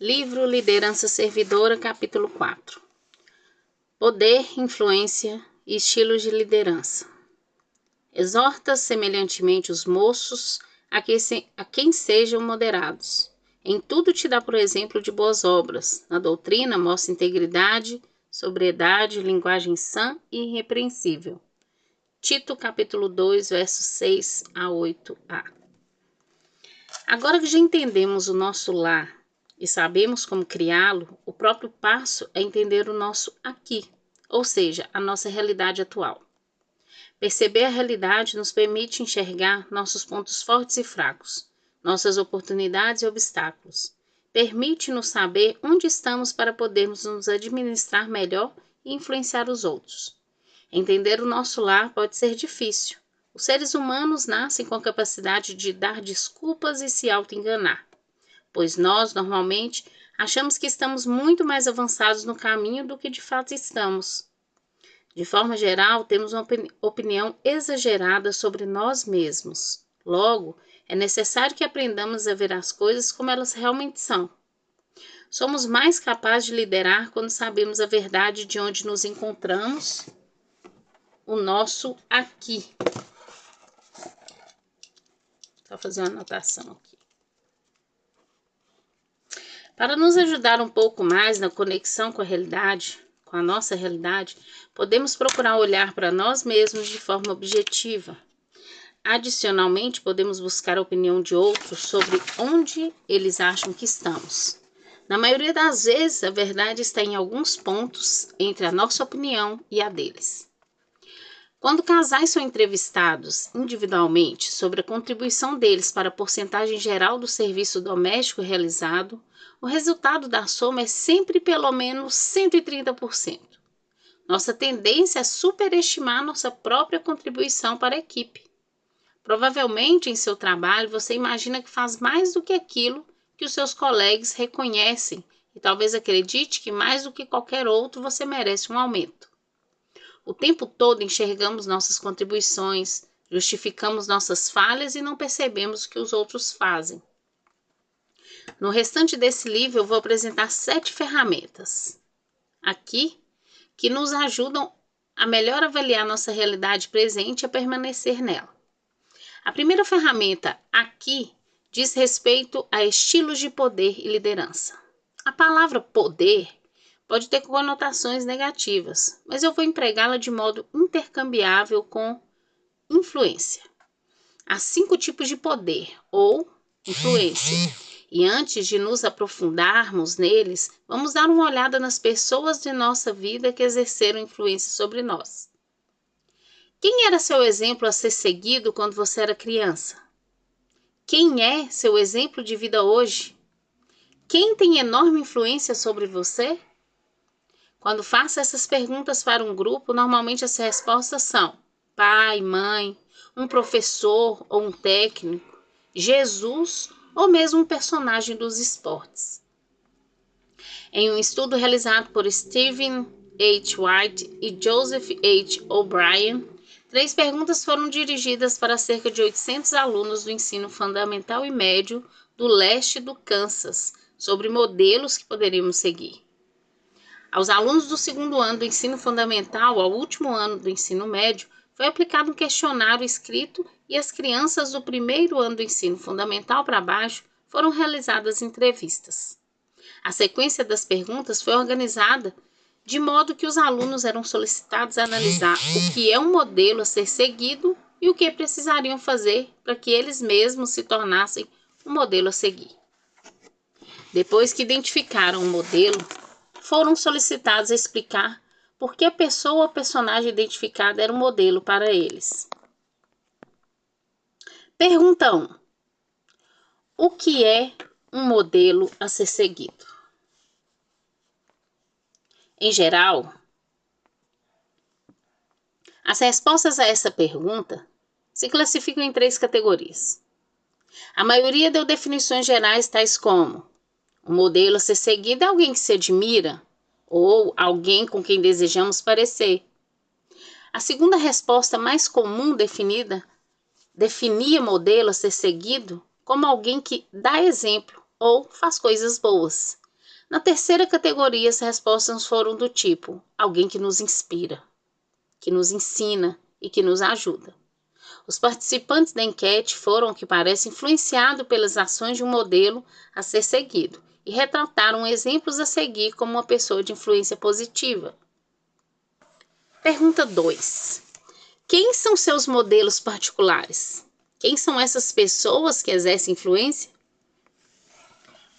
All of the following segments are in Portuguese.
Livro Liderança Servidora, capítulo 4. Poder, influência e estilos de liderança. Exorta semelhantemente os moços a quem sejam moderados. Em tudo te dá por exemplo de boas obras. Na doutrina mostra integridade, sobriedade, linguagem sã e irrepreensível. Tito, capítulo 2, versos 6 a 8a. Agora que já entendemos o nosso lar e sabemos como criá-lo, o próprio passo é entender o nosso aqui, ou seja, a nossa realidade atual. Perceber a realidade nos permite enxergar nossos pontos fortes e fracos, nossas oportunidades e obstáculos. Permite-nos saber onde estamos para podermos nos administrar melhor e influenciar os outros. Entender o nosso lar pode ser difícil. Os seres humanos nascem com a capacidade de dar desculpas e se auto-enganar, pois nós, normalmente, achamos que estamos muito mais avançados no caminho do que de fato estamos. De forma geral, temos uma opinião exagerada sobre nós mesmos. Logo, é necessário que aprendamos a ver as coisas como elas realmente são. Somos mais capazes de liderar quando sabemos a verdade de onde nos encontramos, o nosso aqui. Vou fazer uma anotação aqui. Para nos ajudar um pouco mais na conexão com a realidade, com a nossa realidade, podemos procurar olhar para nós mesmos de forma objetiva. Adicionalmente, podemos buscar a opinião de outros sobre onde eles acham que estamos. Na maioria das vezes, a verdade está em alguns pontos entre a nossa opinião e a deles. Quando casais são entrevistados individualmente sobre a contribuição deles para a porcentagem geral do serviço doméstico realizado, o resultado da soma é sempre pelo menos 130%. Nossa tendência é superestimar nossa própria contribuição para a equipe. Provavelmente, em seu trabalho, você imagina que faz mais do que aquilo que os seus colegas reconhecem e talvez acredite que mais do que qualquer outro você merece um aumento. O tempo todo enxergamos nossas contribuições, justificamos nossas falhas e não percebemos o que os outros fazem. No restante desse livro eu vou apresentar 7 ferramentas aqui que nos ajudam a melhor avaliar nossa realidade presente e a permanecer nela. A primeira ferramenta aqui diz respeito a estilos de poder e liderança. A palavra poder pode ter conotações negativas, mas eu vou empregá-la de modo intercambiável com influência. Há 5 tipos de poder ou influência, e antes de nos aprofundarmos neles, vamos dar uma olhada nas pessoas de nossa vida que exerceram influência sobre nós. Quem era seu exemplo a ser seguido quando você era criança? Quem é seu exemplo de vida hoje? Quem tem enorme influência sobre você? Quando faço essas perguntas para um grupo, normalmente as respostas são pai, mãe, um professor ou um técnico, Jesus ou mesmo um personagem dos esportes. Em um estudo realizado por Stephen H. White e Joseph H. O'Brien, 3 perguntas foram dirigidas para cerca de 800 alunos do ensino fundamental e médio do leste do Kansas sobre modelos que poderíamos seguir. Aos alunos do 2º ano do ensino fundamental ao último ano do ensino médio, foi aplicado um questionário escrito e as crianças do 1º ano do ensino fundamental para baixo foram realizadas entrevistas. A sequência das perguntas foi organizada de modo que os alunos eram solicitados a analisar o que é um modelo a ser seguido e o que precisariam fazer para que eles mesmos se tornassem um modelo a seguir. Depois que identificaram o modelo, foram solicitados a explicar por que a pessoa ou personagem identificada era um modelo para eles. Pergunta 1. O que é um modelo a ser seguido? Em geral, as respostas a essa pergunta se classificam em 3 categorias. A maioria deu definições gerais tais como: um modelo a ser seguido é alguém que se admira ou alguém com quem desejamos parecer. A segunda resposta mais comum definia modelo a ser seguido como alguém que dá exemplo ou faz coisas boas. Na terceira categoria, as respostas foram do tipo: alguém que nos inspira, que nos ensina e que nos ajuda. Os participantes da enquete foram, ao que parece, influenciados pelas ações de um modelo a ser seguido e retrataram exemplos a seguir como uma pessoa de influência positiva. Pergunta 2. Quem são seus modelos particulares? Quem são essas pessoas que exercem influência?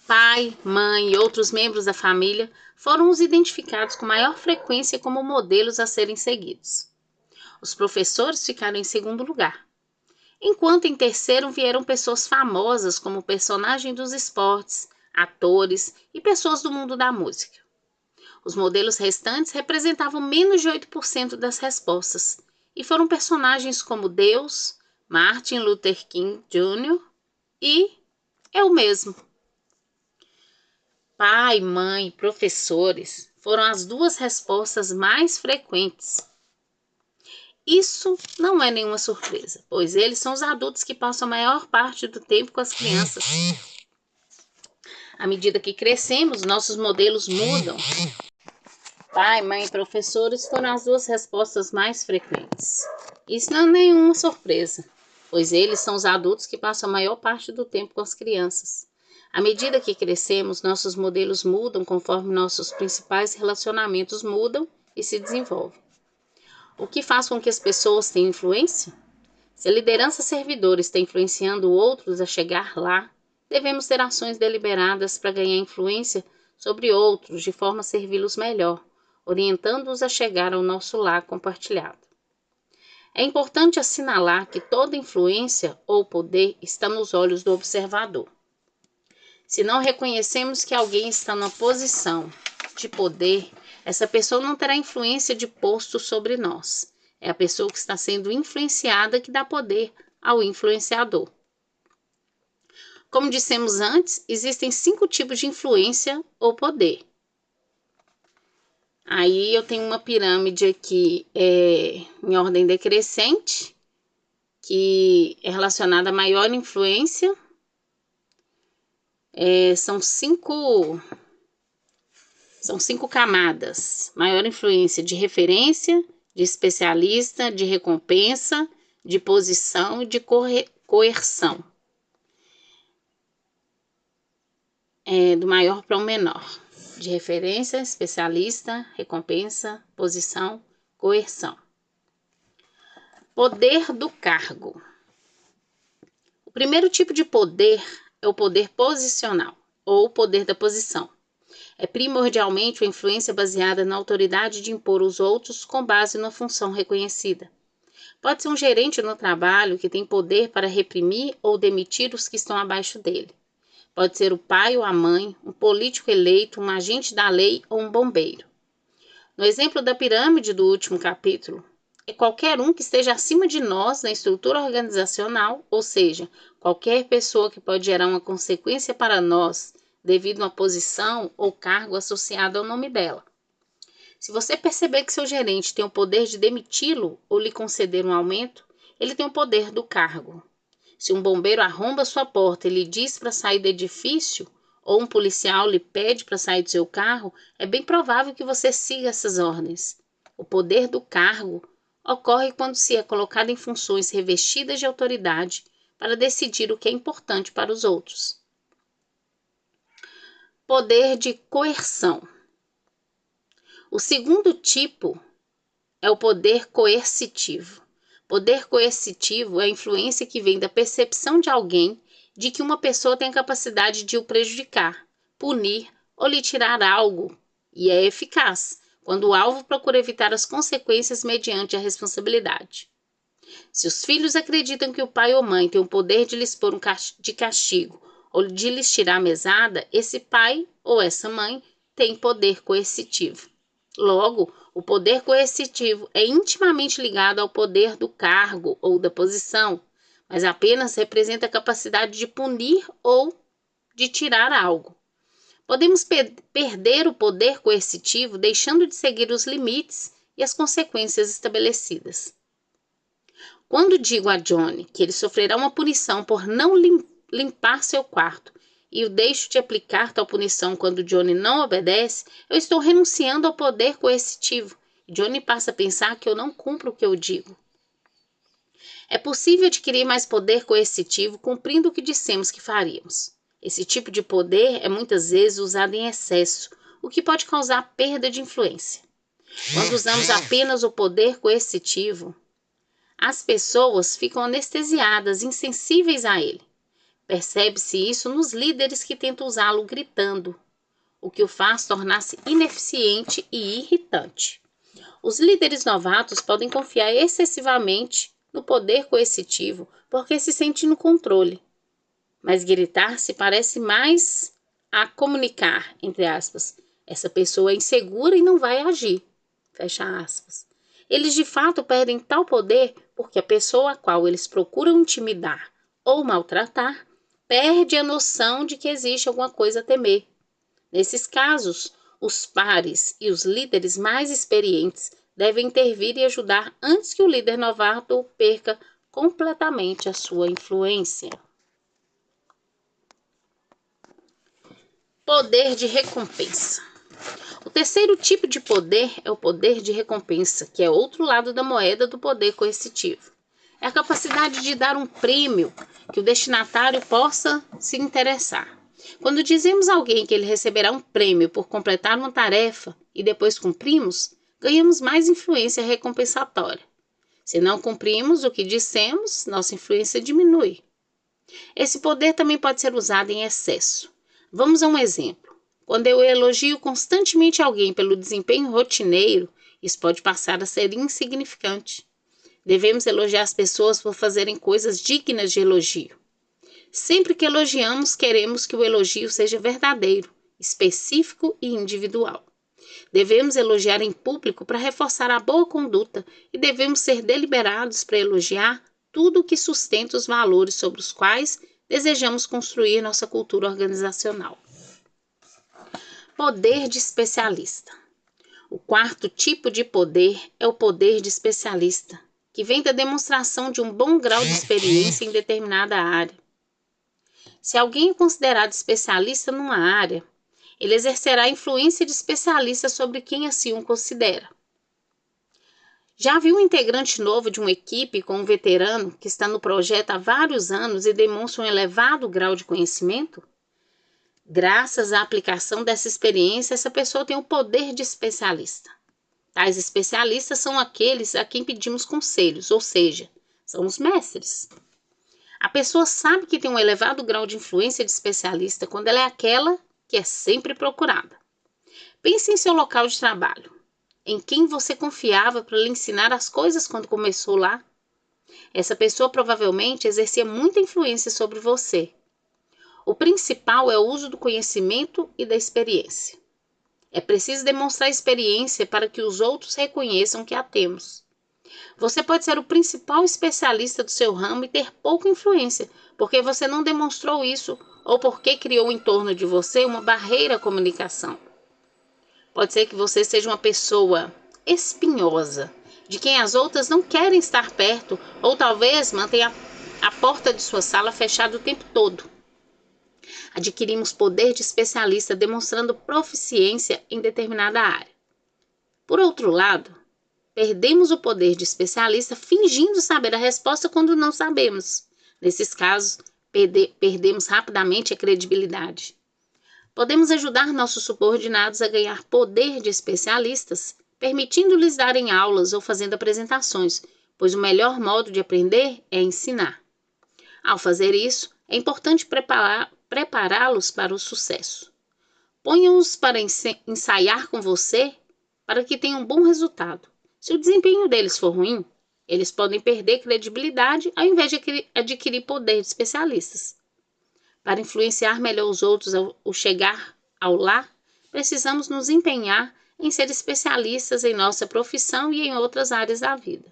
Pai, mãe e outros membros da família foram os identificados com maior frequência como modelos a serem seguidos. Os professores ficaram em segundo lugar, enquanto em terceiro vieram pessoas famosas como personagens dos esportes, atores e pessoas do mundo da música. Os modelos restantes representavam menos de 8% das respostas e foram personagens como Deus, Martin Luther King Jr. e eu mesmo. Pai, mãe, professores foram as duas respostas mais frequentes. Isso não é nenhuma surpresa, pois eles são os adultos que passam a maior parte do tempo com as crianças. À medida que crescemos, nossos modelos mudam. Pai, mãe e professores foram as duas respostas mais frequentes. Isso não é nenhuma surpresa, pois eles são os adultos que passam a maior parte do tempo com as crianças. À medida que crescemos, nossos modelos mudam conforme nossos principais relacionamentos mudam e se desenvolvem. O que faz com que as pessoas tenham influência? Se a liderança servidora está influenciando outros a chegar lá, devemos ter ações deliberadas para ganhar influência sobre outros de forma a servi-los melhor, orientando-os a chegar ao nosso lar compartilhado. É importante assinalar que toda influência ou poder está nos olhos do observador. Se não reconhecemos que alguém está numa posição de poder, essa pessoa não terá influência de posto sobre nós. É a pessoa que está sendo influenciada que dá poder ao influenciador. Como dissemos antes, existem 5 tipos de influência ou poder. Aí eu tenho uma pirâmide aqui em ordem decrescente, que é relacionada a maior influência. São cinco camadas. Maior influência de referência, de especialista, de recompensa, de posição e de coerção. Do maior para o menor. De referência, especialista, recompensa, posição, coerção. Poder do cargo. O primeiro tipo de poder é o poder posicional, ou poder da posição. É primordialmente uma influência baseada na autoridade de impor os outros com base numa função reconhecida. Pode ser um gerente no trabalho que tem poder para reprimir ou demitir os que estão abaixo dele. Pode ser o pai ou a mãe, um político eleito, um agente da lei ou um bombeiro. No exemplo da pirâmide do último capítulo, é qualquer um que esteja acima de nós na estrutura organizacional, ou seja, qualquer pessoa que pode gerar uma consequência para nós devido a uma posição ou cargo associado ao nome dela. Se você perceber que seu gerente tem o poder de demiti-lo ou lhe conceder um aumento, ele tem o poder do cargo. Se um bombeiro arromba sua porta e lhe diz para sair do edifício, ou um policial lhe pede para sair do seu carro, é bem provável que você siga essas ordens. O poder do cargo ocorre quando se é colocado em funções revestidas de autoridade para decidir o que é importante para os outros. Poder de coerção. O segundo tipo é o poder coercitivo. Poder coercitivo é a influência que vem da percepção de alguém de que uma pessoa tem a capacidade de o prejudicar, punir ou lhe tirar algo, e é eficaz quando o alvo procura evitar as consequências mediante a responsabilidade. Se os filhos acreditam que o pai ou mãe tem o poder de lhes pôr de castigo ou de lhes tirar a mesada, esse pai ou essa mãe tem poder coercitivo. Logo, o poder coercitivo é intimamente ligado ao poder do cargo ou da posição, mas apenas representa a capacidade de punir ou de tirar algo. Podemos perder o poder coercitivo deixando de seguir os limites e as consequências estabelecidas. Quando digo a Johnny que ele sofrerá uma punição por não limpar seu quarto e eu deixo de aplicar tal punição quando Johnny não obedece, eu estou renunciando ao poder coercitivo. Johnny passa a pensar que eu não cumpro o que eu digo. É possível adquirir mais poder coercitivo cumprindo o que dissemos que faríamos. Esse tipo de poder é muitas vezes usado em excesso, o que pode causar perda de influência. Quando usamos apenas o poder coercitivo, as pessoas ficam anestesiadas, insensíveis a ele. Percebe-se isso nos líderes que tentam usá-lo gritando, o que o faz tornar-se ineficiente e irritante. Os líderes novatos podem confiar excessivamente no poder coercitivo porque se sentem no controle. Mas gritar se parece mais a comunicar, entre aspas. Essa pessoa é insegura e não vai agir, fecha aspas. Eles de fato perdem tal poder porque a pessoa a qual eles procuram intimidar ou maltratar perde a noção de que existe alguma coisa a temer. Nesses casos, os pares e os líderes mais experientes devem intervir e ajudar antes que o líder novato perca completamente a sua influência. Poder de recompensa. O terceiro tipo de poder é o poder de recompensa, que é outro lado da moeda do poder coercitivo. É a capacidade de dar um prêmio que o destinatário possa se interessar. Quando dizemos a alguém que ele receberá um prêmio por completar uma tarefa e depois cumprimos, ganhamos mais influência recompensatória. Se não cumprimos o que dissemos, nossa influência diminui. Esse poder também pode ser usado em excesso. Vamos a um exemplo. Quando eu elogio constantemente alguém pelo desempenho rotineiro, isso pode passar a ser insignificante. Devemos elogiar as pessoas por fazerem coisas dignas de elogio. Sempre que elogiamos, queremos que o elogio seja verdadeiro, específico e individual. Devemos elogiar em público para reforçar a boa conduta e devemos ser deliberados para elogiar tudo o que sustenta os valores sobre os quais desejamos construir nossa cultura organizacional. Poder de especialista. O quarto tipo de poder é o poder de especialista, que vem da demonstração de um bom grau de experiência em determinada área. Se alguém é considerado especialista numa área, ele exercerá a influência de especialista sobre quem assim o considera. Já viu um integrante novo de uma equipe com um veterano que está no projeto há vários anos e demonstra um elevado grau de conhecimento? Graças à aplicação dessa experiência, essa pessoa tem o poder de especialista. Tais especialistas são aqueles a quem pedimos conselhos, ou seja, são os mestres. A pessoa sabe que tem um elevado grau de influência de especialista quando ela é aquela que é sempre procurada. Pense em seu local de trabalho. Em quem você confiava para lhe ensinar as coisas quando começou lá? Essa pessoa provavelmente exercia muita influência sobre você. O principal é o uso do conhecimento e da experiência. É preciso demonstrar experiência para que os outros reconheçam que a temos. Você pode ser o principal especialista do seu ramo e ter pouca influência, porque você não demonstrou isso ou porque criou em torno de você uma barreira à comunicação. Pode ser que você seja uma pessoa espinhosa, de quem as outras não querem estar perto, ou talvez mantenha a porta de sua sala fechada o tempo todo. Adquirimos poder de especialista demonstrando proficiência em determinada área. Por outro lado, perdemos o poder de especialista fingindo saber a resposta quando não sabemos. Nesses casos, perdemos rapidamente a credibilidade. Podemos ajudar nossos subordinados a ganhar poder de especialistas, permitindo-lhes darem aulas ou fazendo apresentações, pois o melhor modo de aprender é ensinar. Ao fazer isso, é importante prepará-los para o sucesso. Ponha-os para ensaiar com você para que tenham um bom resultado. Se o desempenho deles for ruim, eles podem perder credibilidade ao invés de adquirir poder de especialistas. Para influenciar melhor os outros ao chegar ao lá, precisamos nos empenhar em ser especialistas em nossa profissão e em outras áreas da vida.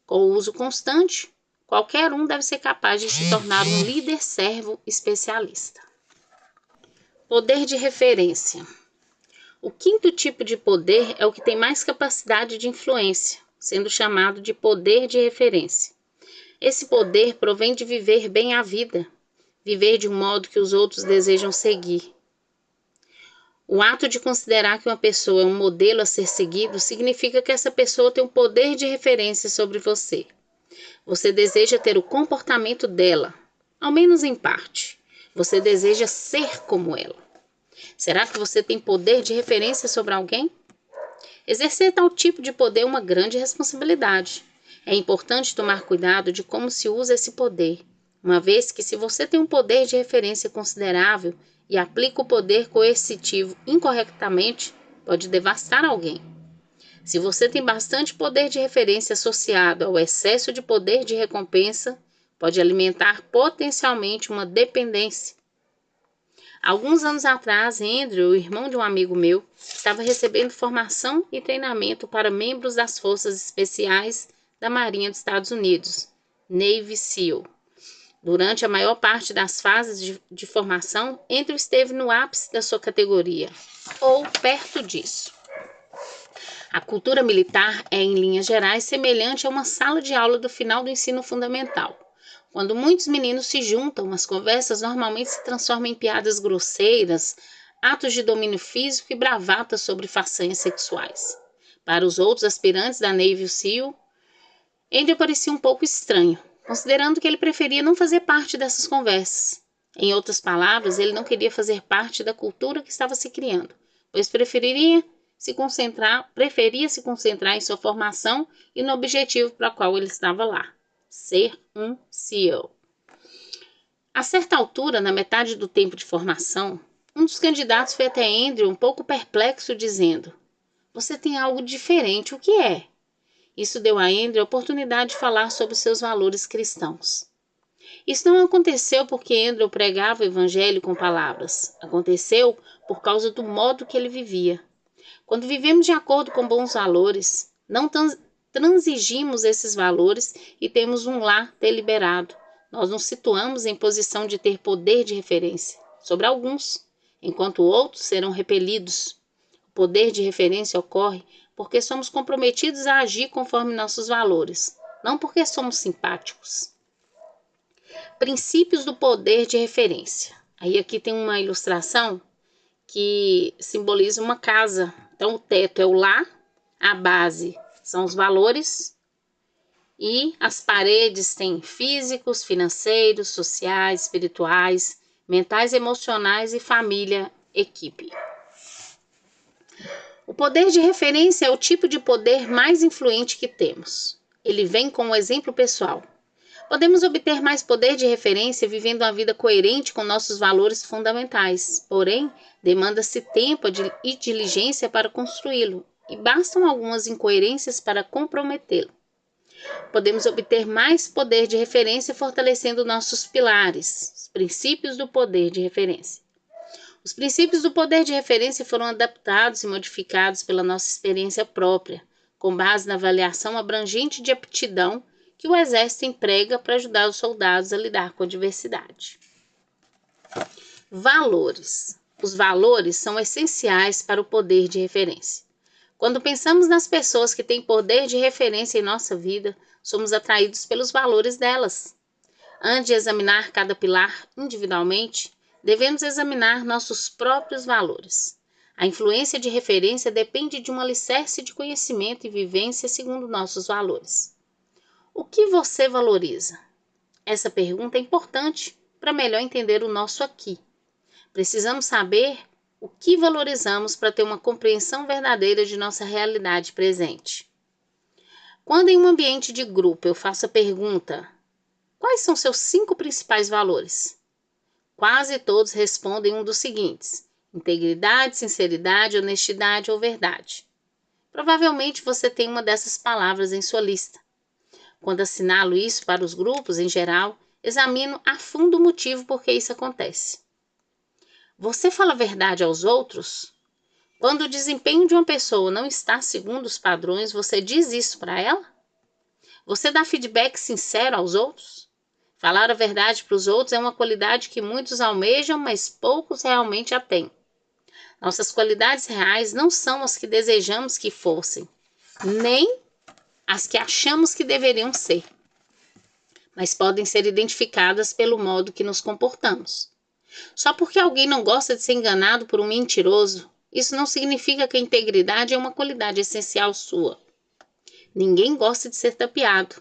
Com o uso constante, qualquer um deve ser capaz de se tornar um líder servo especialista. Poder de referência. O quinto tipo de poder é o que tem mais capacidade de influência, sendo chamado de poder de referência. Esse poder provém de viver bem a vida, viver de um modo que os outros desejam seguir. O ato de considerar que uma pessoa é um modelo a ser seguido significa que essa pessoa tem um poder de referência sobre você. Você deseja ter o comportamento dela, ao menos em parte. Você deseja ser como ela. Será que você tem poder de referência sobre alguém? Exercer tal tipo de poder é uma grande responsabilidade. É importante tomar cuidado de como se usa esse poder, uma vez que se você tem um poder de referência considerável e aplica o poder coercitivo incorretamente, pode devastar alguém. Se você tem bastante poder de referência associado ao excesso de poder de recompensa, pode alimentar potencialmente uma dependência. Alguns anos atrás, Andrew, o irmão de um amigo meu, estava recebendo formação e treinamento para membros das Forças Especiais da Marinha dos Estados Unidos, Navy SEAL. Durante a maior parte das fases de formação, Andrew esteve no ápice da sua categoria, ou perto disso. A cultura militar é, em linhas gerais, semelhante a uma sala de aula do final do ensino fundamental. Quando muitos meninos se juntam, as conversas normalmente se transformam em piadas grosseiras, atos de domínio físico e bravatas sobre façanhas sexuais. Para os outros aspirantes da Navy SEAL, Andrew parecia um pouco estranho, considerando que ele preferia não fazer parte dessas conversas. Em outras palavras, ele não queria fazer parte da cultura que estava se criando, pois preferia se concentrar em sua formação e no objetivo para o qual ele estava lá. Ser um SEAL. A certa altura, na metade do tempo de formação, um dos candidatos foi até Andrew um pouco perplexo, dizendo: "Você tem algo diferente, o que é?" Isso deu a Andrew a oportunidade de falar sobre seus valores cristãos. Isso não aconteceu porque Andrew pregava o evangelho com palavras. Aconteceu por causa do modo que ele vivia. Quando vivemos de acordo com bons valores, não transigimos esses valores e temos um lar deliberado. Nós nos situamos em posição de ter poder de referência sobre alguns, enquanto outros serão repelidos. O poder de referência ocorre porque somos comprometidos a agir conforme nossos valores, não porque somos simpáticos. Princípios do poder de referência. Aí aqui tem uma ilustração que simboliza uma casa. Então o teto é o lar, a base são os valores e as paredes têm físicos, financeiros, sociais, espirituais, mentais, emocionais e família, equipe. O poder de referência é o tipo de poder mais influente que temos. Ele vem com um exemplo pessoal. Podemos obter mais poder de referência vivendo uma vida coerente com nossos valores fundamentais, porém, demanda-se tempo e diligência para construí-lo, e bastam algumas incoerências para comprometê-lo. Podemos obter mais poder de referência fortalecendo nossos pilares, os princípios do poder de referência. Os princípios do poder de referência foram adaptados e modificados pela nossa experiência própria, com base na avaliação abrangente de aptidão que o Exército emprega para ajudar os soldados a lidar com a diversidade. Valores. Os valores são essenciais para o poder de referência. Quando pensamos nas pessoas que têm poder de referência em nossa vida, somos atraídos pelos valores delas. Antes de examinar cada pilar individualmente, devemos examinar nossos próprios valores. A influência de referência depende de um alicerce de conhecimento e vivência segundo nossos valores. O que você valoriza? Essa pergunta é importante para melhor entender o nosso aqui. Precisamos saber o que valorizamos para ter uma compreensão verdadeira de nossa realidade presente. Quando em um ambiente de grupo eu faço a pergunta: quais são seus 5 principais valores? Quase todos respondem um dos seguintes: integridade, sinceridade, honestidade ou verdade. Provavelmente você tem uma dessas palavras em sua lista. Quando assinalo isso para os grupos em geral, examino a fundo o motivo por que isso acontece. Você fala a verdade aos outros? Quando o desempenho de uma pessoa não está segundo os padrões, você diz isso para ela? Você dá feedback sincero aos outros? Falar a verdade para os outros é uma qualidade que muitos almejam, mas poucos realmente a têm. Nossas qualidades reais não são as que desejamos que fossem, nem as que achamos que deveriam ser. mas podem ser identificadas pelo modo que nos comportamos. Só porque alguém não gosta de ser enganado por um mentiroso, isso não significa que a integridade é uma qualidade essencial sua. Ninguém gosta de ser tapeado.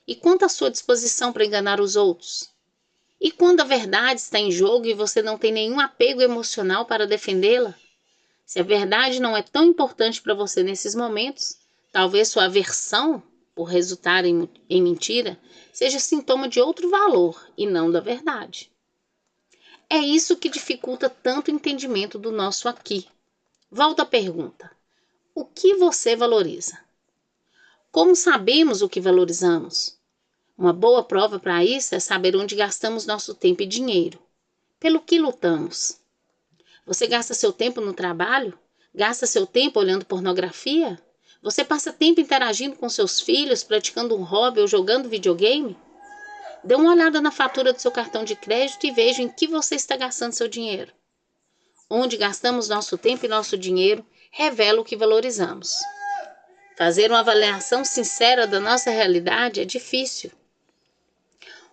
E quanto à sua disposição para enganar os outros? E quando a verdade está em jogo e você não tem nenhum apego emocional para defendê-la? Se a verdade não é tão importante para você nesses momentos, talvez sua aversão por resultar em mentira seja sintoma de outro valor e não da verdade. É isso que dificulta tanto o entendimento do nosso aqui. Volta à pergunta: o que você valoriza? Como sabemos o que valorizamos? Uma boa prova para isso é saber onde gastamos nosso tempo e dinheiro. Pelo que lutamos? Você gasta seu tempo no trabalho? Gasta seu tempo olhando pornografia? Você passa tempo interagindo com seus filhos, praticando um hobby ou jogando videogame? Dê uma olhada na fatura do seu cartão de crédito e veja em que você está gastando seu dinheiro. Onde gastamos nosso tempo e nosso dinheiro revela o que valorizamos. Fazer uma avaliação sincera da nossa realidade é difícil.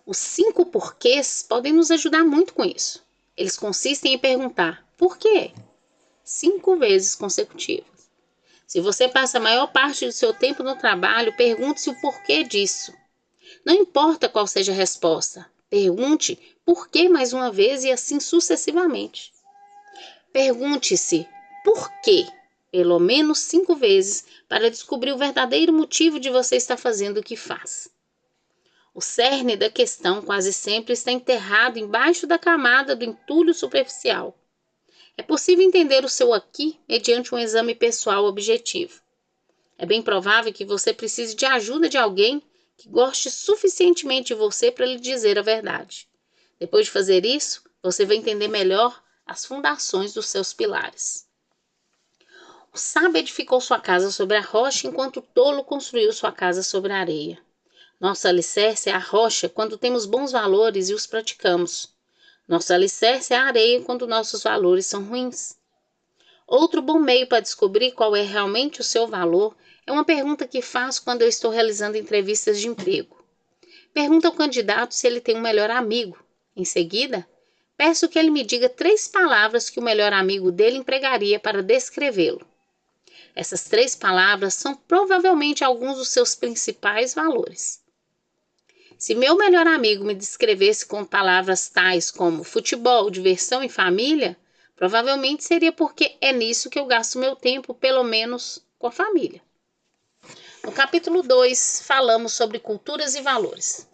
Os 5 porquês podem nos ajudar muito com isso. Eles consistem em perguntar: por quê? 5 vezes consecutivas. Se você passa a maior parte do seu tempo no trabalho, pergunte-se o porquê disso. Não importa qual seja a resposta, pergunte por que mais uma vez e assim sucessivamente. Pergunte-se por quê, pelo menos 5 vezes, para descobrir o verdadeiro motivo de você estar fazendo o que faz. O cerne da questão quase sempre está enterrado embaixo da camada do entulho superficial. É possível entender o seu aqui mediante um exame pessoal objetivo. É bem provável que você precise de ajuda de alguém que goste suficientemente de você para lhe dizer a verdade. Depois de fazer isso, você vai entender melhor as fundações dos seus pilares. O sábio edificou sua casa sobre a rocha, enquanto o tolo construiu sua casa sobre a areia. Nosso alicerce é a rocha quando temos bons valores e os praticamos. Nosso alicerce é a areia quando nossos valores são ruins. Outro bom meio para descobrir qual é realmente o seu valor é uma pergunta que faço quando eu estou realizando entrevistas de emprego. Pergunto ao candidato se ele tem um melhor amigo. Em seguida, peço que ele me diga 3 palavras que o melhor amigo dele empregaria para descrevê-lo. Essas 3 palavras são provavelmente alguns dos seus principais valores. Se meu melhor amigo me descrevesse com palavras tais como futebol, diversão e família, provavelmente seria porque é nisso que eu gasto meu tempo, pelo menos com a família. No capítulo 2, falamos sobre culturas e valores.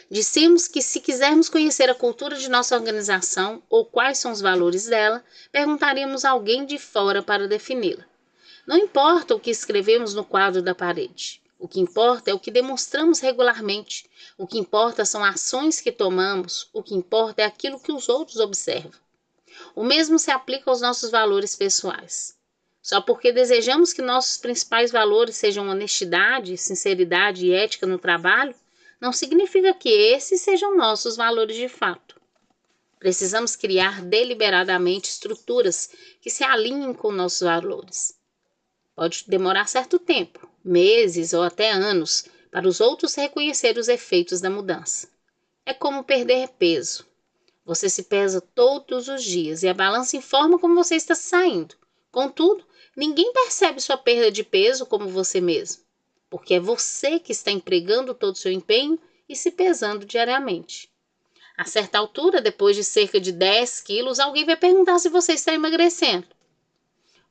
Dissemos que se quisermos conhecer a cultura de nossa organização ou quais são os valores dela, perguntaríamos a alguém de fora para defini-la. Não importa o que escrevemos no quadro da parede. O que importa é o que demonstramos regularmente. O que importa são ações que tomamos. O que importa é aquilo que os outros observam. O mesmo se aplica aos nossos valores pessoais. Só porque desejamos que nossos principais valores sejam honestidade, sinceridade e ética no trabalho, não significa que esses sejam nossos valores de fato. Precisamos criar deliberadamente estruturas que se alinhem com nossos valores. Pode demorar certo tempo, meses ou até anos, para os outros reconhecer os efeitos da mudança. É como perder peso. Você se pesa todos os dias e a balança informa como você está saindo. Contudo, ninguém percebe sua perda de peso como você mesmo, porque é você que está empregando todo o seu empenho e se pesando diariamente. A certa altura, depois de cerca de 10 quilos, alguém vai perguntar se você está emagrecendo.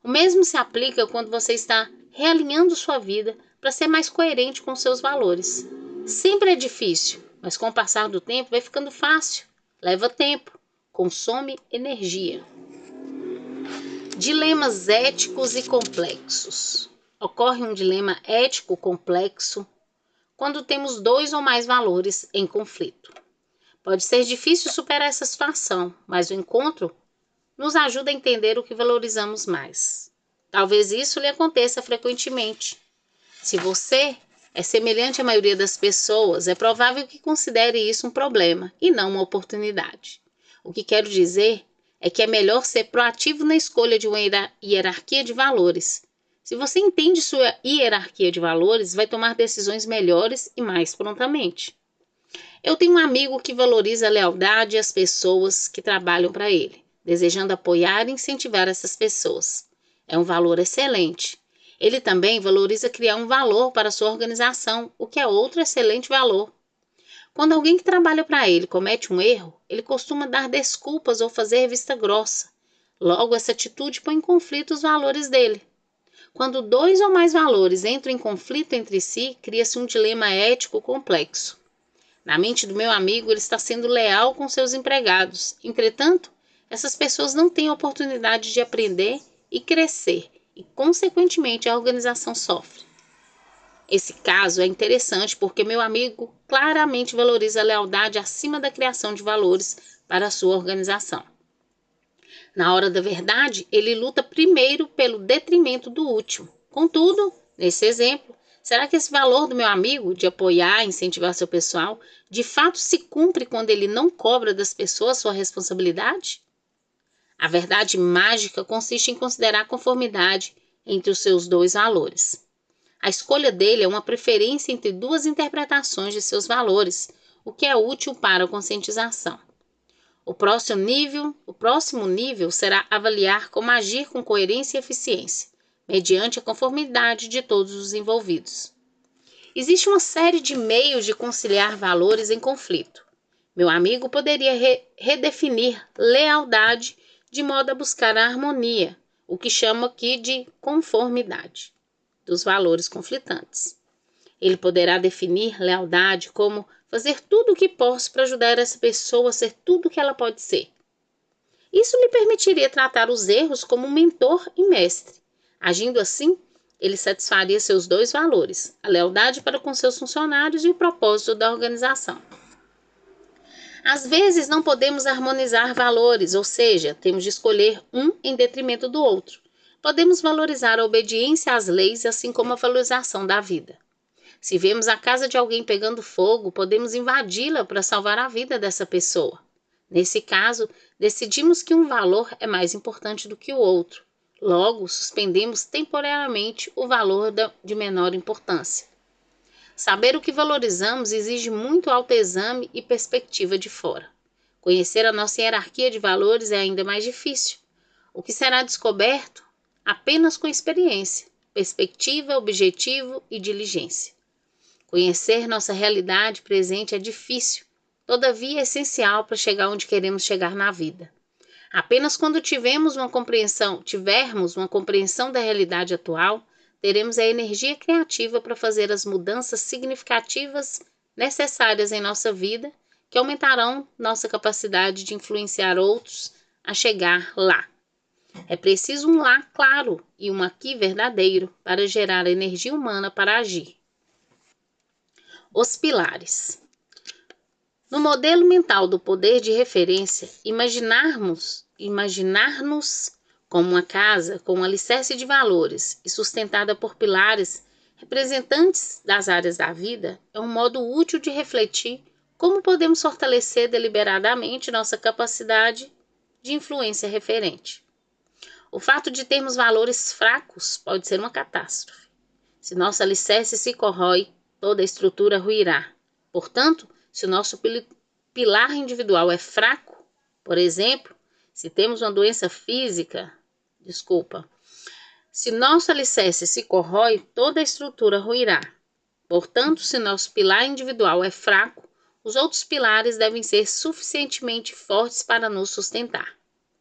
O mesmo se aplica quando você está realinhando sua vida para ser mais coerente com seus valores. Sempre é difícil, mas com o passar do tempo vai ficando fácil. Leva tempo, consome energia. Dilemas éticos e complexos. Ocorre um dilema ético complexo quando temos 2 ou mais valores em conflito. Pode ser difícil superar essa situação, mas o encontro nos ajuda a entender o que valorizamos mais. Talvez isso lhe aconteça frequentemente. Se você é semelhante à maioria das pessoas, é provável que considere isso um problema e não uma oportunidade. O que quero dizer é que é melhor ser proativo na escolha de uma hierarquia de valores. Se você entende sua hierarquia de valores, vai tomar decisões melhores e mais prontamente. Eu tenho um amigo que valoriza a lealdade às pessoas que trabalham para ele, desejando apoiar e incentivar essas pessoas. É um valor excelente. Ele também valoriza criar um valor para a sua organização, o que é outro excelente valor. Quando alguém que trabalha para ele comete um erro, ele costuma dar desculpas ou fazer vista grossa. Logo, essa atitude põe em conflito os valores dele. Quando dois ou mais valores entram em conflito entre si, cria-se um dilema ético complexo. Na mente do meu amigo, ele está sendo leal com seus empregados. Entretanto, essas pessoas não têm oportunidade de aprender e crescer, e, consequentemente, a organização sofre. Esse caso é interessante porque meu amigo claramente valoriza a lealdade acima da criação de valores para a sua organização. Na hora da verdade, ele luta primeiro pelo detrimento do último. Contudo, nesse exemplo, será que esse valor do meu amigo de apoiar e incentivar seu pessoal de fato se cumpre quando ele não cobra das pessoas sua responsabilidade? A verdade mágica consiste em considerar a conformidade entre os seus dois valores. A escolha dele é uma preferência entre duas interpretações de seus valores, o que é útil para a conscientização. O próximo nível será avaliar como agir com coerência e eficiência, mediante a conformidade de todos os envolvidos. Existe uma série de meios de conciliar valores em conflito. Meu amigo poderia redefinir lealdade de modo a buscar a harmonia, o que chamo aqui de conformidade dos valores conflitantes. Ele poderá definir lealdade como fazer tudo o que posso para ajudar essa pessoa a ser tudo o que ela pode ser. Isso lhe permitiria tratar os erros como um mentor e mestre. Agindo assim, ele satisfaria seus dois valores, a lealdade para com seus funcionários e o propósito da organização. Às vezes não podemos harmonizar valores, ou seja, temos de escolher um em detrimento do outro. Podemos valorizar a obediência às leis, assim como a valorização da vida. Se vemos a casa de alguém pegando fogo, podemos invadi-la para salvar a vida dessa pessoa. Nesse caso, decidimos que um valor é mais importante do que o outro. Logo, suspendemos temporariamente o valor de menor importância. Saber o que valorizamos exige muito autoexame e perspectiva de fora. Conhecer a nossa hierarquia de valores é ainda mais difícil. O que será descoberto apenas com experiência, perspectiva, objetivo e diligência. Conhecer nossa realidade presente é difícil, todavia é essencial para chegar onde queremos chegar na vida. Apenas quando tivermos uma compreensão da realidade atual, teremos a energia criativa para fazer as mudanças significativas necessárias em nossa vida, que aumentarão nossa capacidade de influenciar outros a chegar lá. É preciso um lá claro e um aqui verdadeiro para gerar a energia humana para agir. Os pilares. No modelo mental do poder de referência, imaginar-nos como uma casa com um alicerce de valores e sustentada por pilares representantes das áreas da vida é um modo útil de refletir como podemos fortalecer deliberadamente nossa capacidade de influência referente. O fato de termos valores fracos pode ser uma catástrofe. Se nosso alicerce se corrói, toda a estrutura ruirá. Portanto, se o nosso pilar individual é fraco, por exemplo, se temos uma doença física, se nosso alicerce se corrói, toda a estrutura ruirá. Portanto, se nosso pilar individual é fraco, os outros pilares devem ser suficientemente fortes para nos sustentar.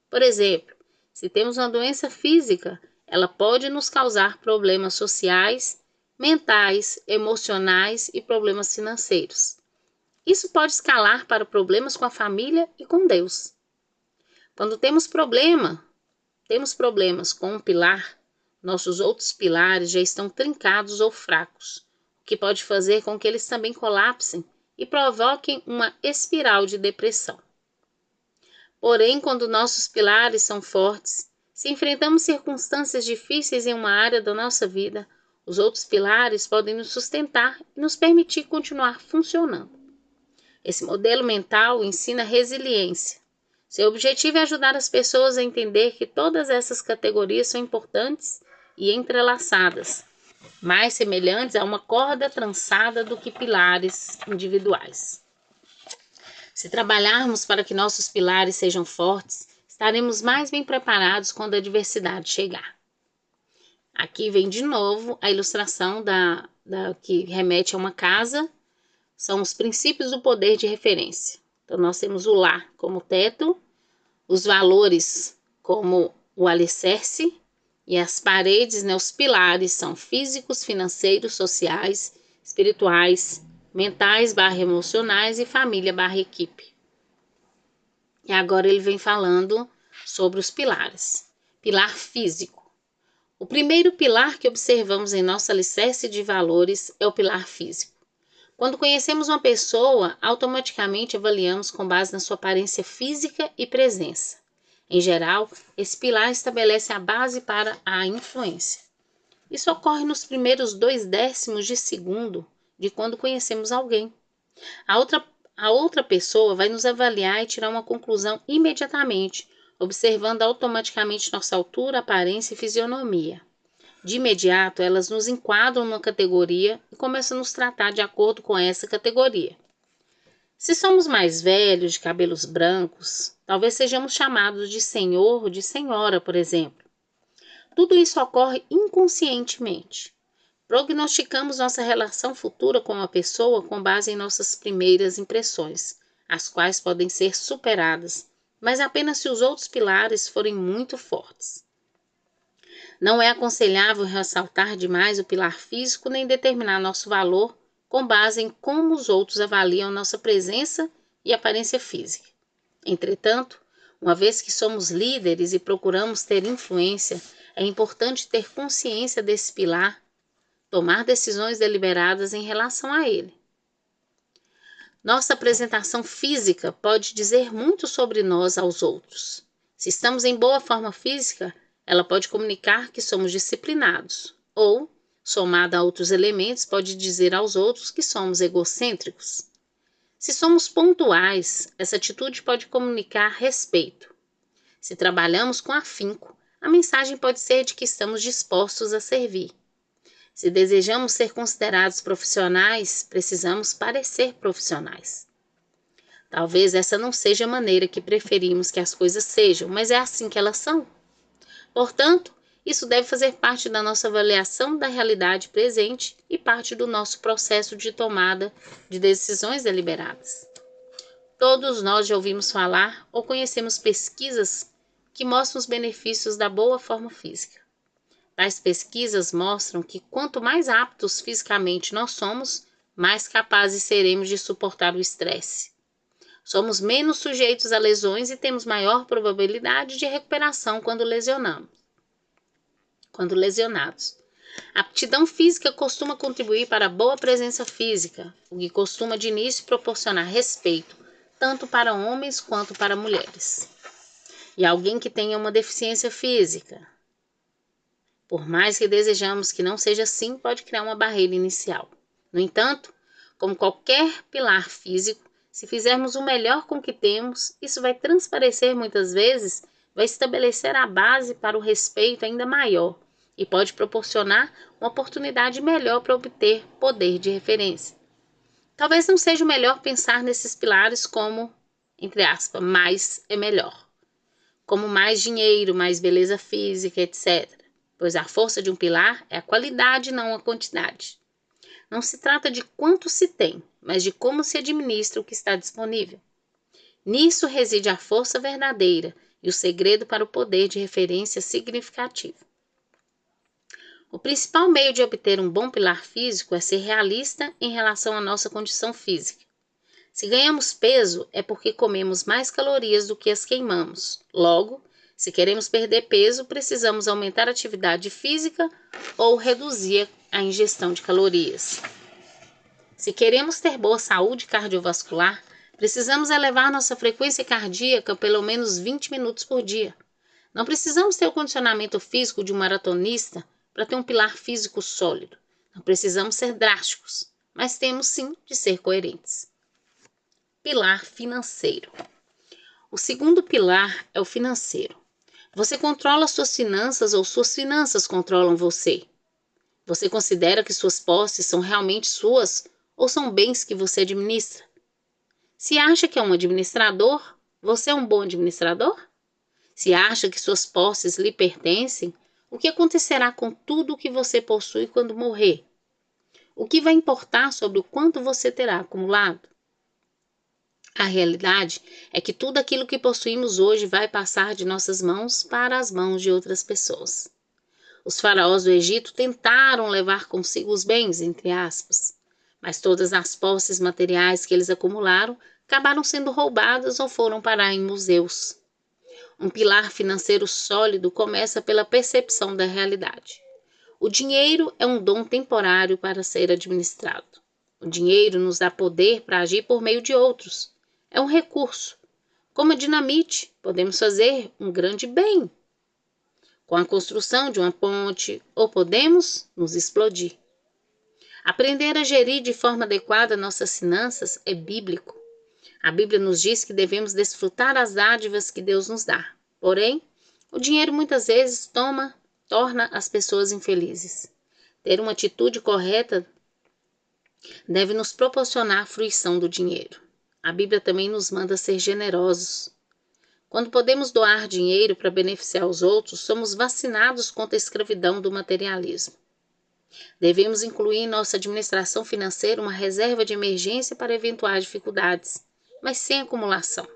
Por exemplo, se temos uma doença física, ela pode nos causar problemas sociais, mentais, emocionais e problemas financeiros. Isso pode escalar para problemas com a família e com Deus. Quando temos problemas com um pilar, nossos outros pilares já estão trincados ou fracos, o que pode fazer com que eles também colapsem e provoquem uma espiral de depressão. Porém, quando nossos pilares são fortes, se enfrentamos circunstâncias difíceis em uma área da nossa vida, os outros pilares podem nos sustentar e nos permitir continuar funcionando. Esse modelo mental ensina resiliência. Seu objetivo é ajudar as pessoas a entender que todas essas categorias são importantes e entrelaçadas, mais semelhantes a uma corda trançada do que pilares individuais. Se trabalharmos para que nossos pilares sejam fortes, estaremos mais bem preparados quando a adversidade chegar. Aqui vem de novo a ilustração que remete a uma casa. São os princípios do poder de referência. Então, nós temos o lar como teto, os valores como o alicerce e as paredes, né, os pilares são físicos, financeiros, sociais, espirituais, mentais / emocionais e família / equipe. E agora ele vem falando sobre os pilares. Pilar físico. O primeiro pilar que observamos em nosso alicerce de valores é o pilar físico. Quando conhecemos uma pessoa, automaticamente avaliamos com base na sua aparência física e presença. Em geral, esse pilar estabelece a base para a influência. Isso ocorre nos primeiros 0,2 de segundo de quando conhecemos alguém. A outra pessoa vai nos avaliar e tirar uma conclusão imediatamente, observando automaticamente nossa altura, aparência e fisionomia. De imediato, elas nos enquadram numa categoria e começam a nos tratar de acordo com essa categoria. Se somos mais velhos, de cabelos brancos, talvez sejamos chamados de senhor ou de senhora, por exemplo. Tudo isso ocorre inconscientemente. Prognosticamos nossa relação futura com uma pessoa com base em nossas primeiras impressões, as quais podem ser superadas, mas apenas se os outros pilares forem muito fortes. Não é aconselhável ressaltar demais o pilar físico nem determinar nosso valor com base em como os outros avaliam nossa presença e aparência física. Entretanto, uma vez que somos líderes e procuramos ter influência, é importante ter consciência desse pilar, tomar decisões deliberadas em relação a ele. Nossa apresentação física pode dizer muito sobre nós aos outros. Se estamos em boa forma física, ela pode comunicar que somos disciplinados, ou, somada a outros elementos, pode dizer aos outros que somos egocêntricos. Se somos pontuais, essa atitude pode comunicar respeito. Se trabalhamos com afinco, a mensagem pode ser de que estamos dispostos a servir. Se desejamos ser considerados profissionais, precisamos parecer profissionais. Talvez essa não seja a maneira que preferimos que as coisas sejam, mas é assim que elas são. Portanto, isso deve fazer parte da nossa avaliação da realidade presente e parte do nosso processo de tomada de decisões deliberadas. Todos nós já ouvimos falar ou conhecemos pesquisas que mostram os benefícios da boa forma física. Tais pesquisas mostram que quanto mais aptos fisicamente nós somos, mais capazes seremos de suportar o estresse. Somos menos sujeitos a lesões e temos maior probabilidade de recuperação quando lesionados. A aptidão física costuma contribuir para a boa presença física, o que costuma de início proporcionar respeito, tanto para homens quanto para mulheres. E alguém que tenha uma deficiência física, por mais que desejamos que não seja assim, pode criar uma barreira inicial. No entanto, como qualquer pilar físico, se fizermos o melhor com o que temos, isso vai transparecer muitas vezes, vai estabelecer a base para o respeito ainda maior e pode proporcionar uma oportunidade melhor para obter poder de referência. Talvez não seja o melhor pensar nesses pilares como, entre aspas, mais é melhor, como mais dinheiro, mais beleza física, etc. Pois a força de um pilar é a qualidade, não a quantidade. Não se trata de quanto se tem, mas de como se administra o que está disponível. Nisso reside a força verdadeira e o segredo para o poder de referência significativo. O principal meio de obter um bom pilar físico é ser realista em relação à nossa condição física. Se ganhamos peso, é porque comemos mais calorias do que as queimamos. Logo, se queremos perder peso, precisamos aumentar a atividade física ou reduzir a ingestão de calorias. Se queremos ter boa saúde cardiovascular, precisamos elevar nossa frequência cardíaca pelo menos 20 minutos por dia. Não precisamos ter o condicionamento físico de um maratonista para ter um pilar físico sólido. Não precisamos ser drásticos, mas temos sim de ser coerentes. Pilar financeiro. O segundo pilar é o financeiro. Você controla suas finanças ou suas finanças controlam você? Você considera que suas posses são realmente suas ou são bens que você administra? Se acha que é um administrador, você é um bom administrador? Se acha que suas posses lhe pertencem, o que acontecerá com tudo o que você possui quando morrer? O que vai importar sobre o quanto você terá acumulado? A realidade é que tudo aquilo que possuímos hoje vai passar de nossas mãos para as mãos de outras pessoas. Os faraós do Egito tentaram levar consigo os bens, entre aspas, mas todas as posses materiais que eles acumularam acabaram sendo roubadas ou foram parar em museus. Um pilar financeiro sólido começa pela percepção da realidade. O dinheiro é um dom temporário para ser administrado. O dinheiro nos dá poder para agir por meio de outros. É um recurso. Como a dinamite, podemos fazer um grande bem com a construção de uma ponte, ou podemos nos explodir. Aprender a gerir de forma adequada nossas finanças é bíblico. A Bíblia nos diz que devemos desfrutar as dádivas que Deus nos dá. Porém, o dinheiro muitas vezes torna as pessoas infelizes. Ter uma atitude correta deve nos proporcionar a fruição do dinheiro. A Bíblia também nos manda ser generosos. Quando podemos doar dinheiro para beneficiar os outros, somos vacinados contra a escravidão do materialismo. Devemos incluir em nossa administração financeira uma reserva de emergência para eventuais dificuldades, mas sem acumulação.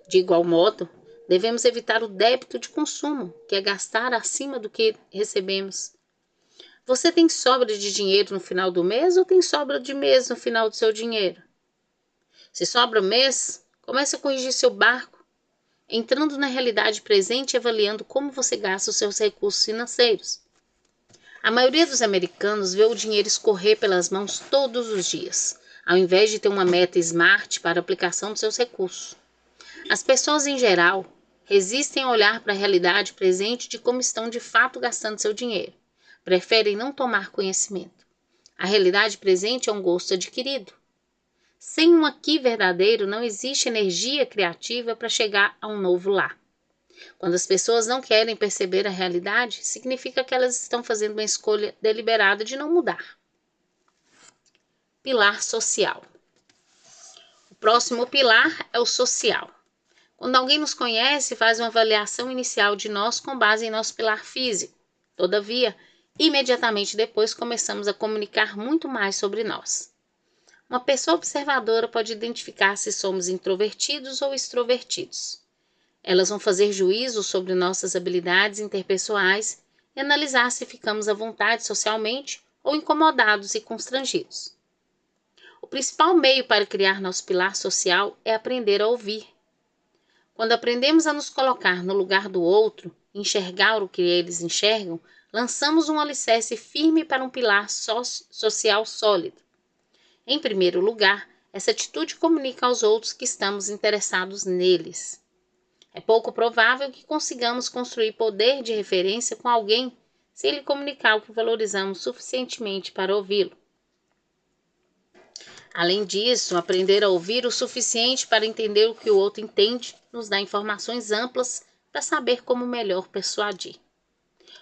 De igual modo, devemos evitar o débito de consumo, que é gastar acima do que recebemos. Você tem sobra de dinheiro no final do mês ou tem sobra de mês no final do seu dinheiro? Se sobra mês, comece a corrigir seu barco, entrando na realidade presente e avaliando como você gasta os seus recursos financeiros. A maioria dos americanos vê o dinheiro escorrer pelas mãos todos os dias, ao invés de ter uma meta smart para a aplicação dos seus recursos. As pessoas em geral resistem a olhar para a realidade presente de como estão de fato gastando seu dinheiro. Preferem não tomar conhecimento. A realidade presente é um gosto adquirido. Sem um aqui verdadeiro, não existe energia criativa para chegar a um novo lá. Quando as pessoas não querem perceber a realidade, significa que elas estão fazendo uma escolha deliberada de não mudar. Pilar social. O próximo pilar é o social. Quando alguém nos conhece, faz uma avaliação inicial de nós com base em nosso pilar físico. Todavia, imediatamente depois começamos a comunicar muito mais sobre nós. Uma pessoa observadora pode identificar se somos introvertidos ou extrovertidos. Elas vão fazer juízo sobre nossas habilidades interpessoais e analisar se ficamos à vontade socialmente ou incomodados e constrangidos. O principal meio para criar nosso pilar social é aprender a ouvir. Quando aprendemos a nos colocar no lugar do outro, enxergar o que eles enxergam, lançamos um alicerce firme para um pilar social sólido. Em primeiro lugar, essa atitude comunica aos outros que estamos interessados neles. É pouco provável que consigamos construir poder de referência com alguém se ele comunicar o que valorizamos suficientemente para ouvi-lo. Além disso, aprender a ouvir o suficiente para entender o que o outro entende nos dá informações amplas para saber como melhor persuadir.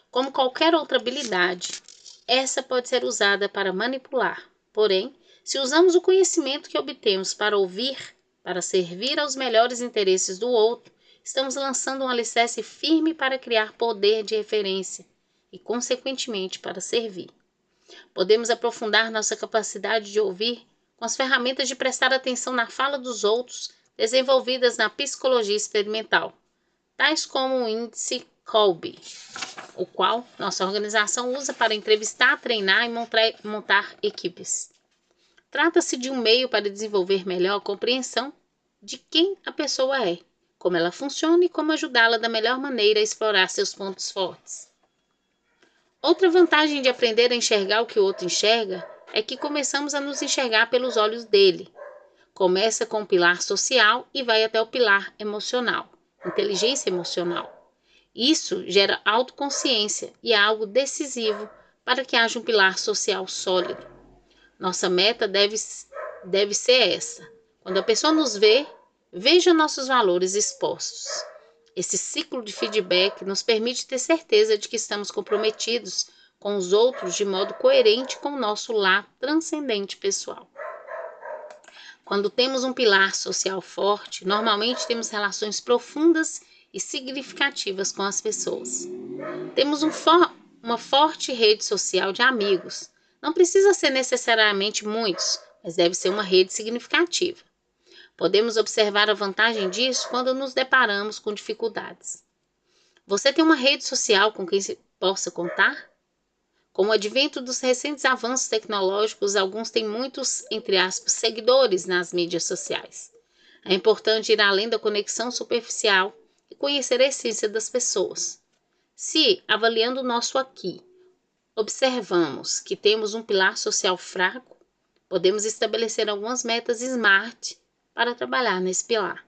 Como qualquer outra habilidade, essa pode ser usada para manipular. Porém, se usamos o conhecimento que obtemos para ouvir, para servir aos melhores interesses do outro, estamos lançando um alicerce firme para criar poder de referência e, consequentemente, para servir. Podemos aprofundar nossa capacidade de ouvir com as ferramentas de prestar atenção na fala dos outros desenvolvidas na psicologia experimental, tais como o índice Kolbe, o qual nossa organização usa para entrevistar, treinar e montar equipes. Trata-se de um meio para desenvolver melhor a compreensão de quem a pessoa é, como ela funciona e como ajudá-la da melhor maneira a explorar seus pontos fortes. Outra vantagem de aprender a enxergar o que o outro enxerga é que começamos a nos enxergar pelos olhos dele. Começa com o pilar social e vai até o pilar emocional, inteligência emocional. Isso gera autoconsciência e é algo decisivo para que haja um pilar social sólido. Nossa meta deve ser essa. Quando a pessoa nos vê, veja nossos valores expostos. Esse ciclo de feedback nos permite ter certeza de que estamos comprometidos com os outros de modo coerente com o nosso lar transcendente pessoal. Quando temos um pilar social forte, normalmente temos relações profundas e significativas com as pessoas. Temos uma forte rede social de amigos. Não precisa ser necessariamente muitos, mas deve ser uma rede significativa. Podemos observar a vantagem disso quando nos deparamos com dificuldades. Você tem uma rede social com quem possa contar? Com o advento dos recentes avanços tecnológicos, alguns têm muitos, entre aspas, seguidores nas mídias sociais. É importante ir além da conexão superficial e conhecer a essência das pessoas. Se, avaliando o nosso aqui, observamos que temos um pilar social fraco, podemos estabelecer algumas metas SMART para trabalhar nesse pilar.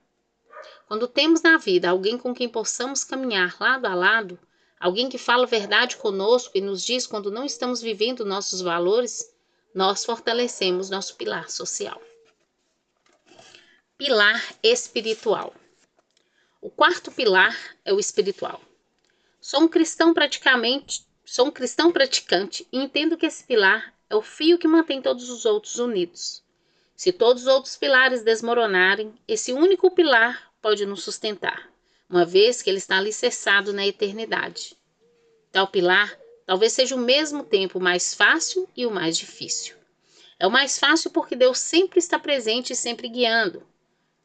Quando temos na vida alguém com quem possamos caminhar lado a lado, alguém que fala a verdade conosco e nos diz quando não estamos vivendo nossos valores, nós fortalecemos nosso pilar social. Pilar espiritual. O quarto pilar é o espiritual. Sou um cristão praticante e entendo que esse pilar é o fio que mantém todos os outros unidos. Se todos os outros pilares desmoronarem, esse único pilar pode nos sustentar, uma vez que ele está alicerçado na eternidade. Tal pilar talvez seja ao mesmo tempo o mais fácil e o mais difícil. É o mais fácil porque Deus sempre está presente e sempre guiando.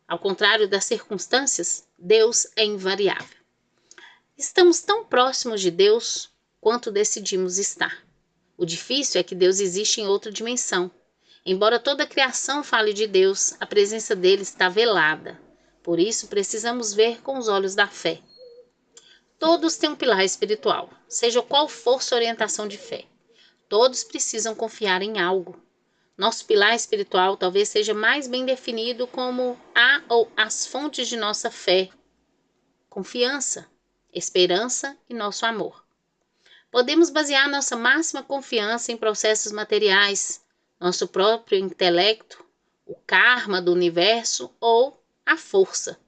Ao contrário das circunstâncias, Deus é invariável. Estamos tão próximos de Deus quanto decidimos estar. O difícil é que Deus existe em outra dimensão. Embora toda a criação fale de Deus, a presença dele está velada. Por isso, precisamos ver com os olhos da fé. Todos têm um pilar espiritual, seja qual for sua orientação de fé. Todos precisam confiar em algo. Nosso pilar espiritual talvez seja mais bem definido como a ou as fontes de nossa fé, confiança, esperança e nosso amor. Podemos basear nossa máxima confiança em processos materiais, nosso próprio intelecto, o karma do universo ou a força.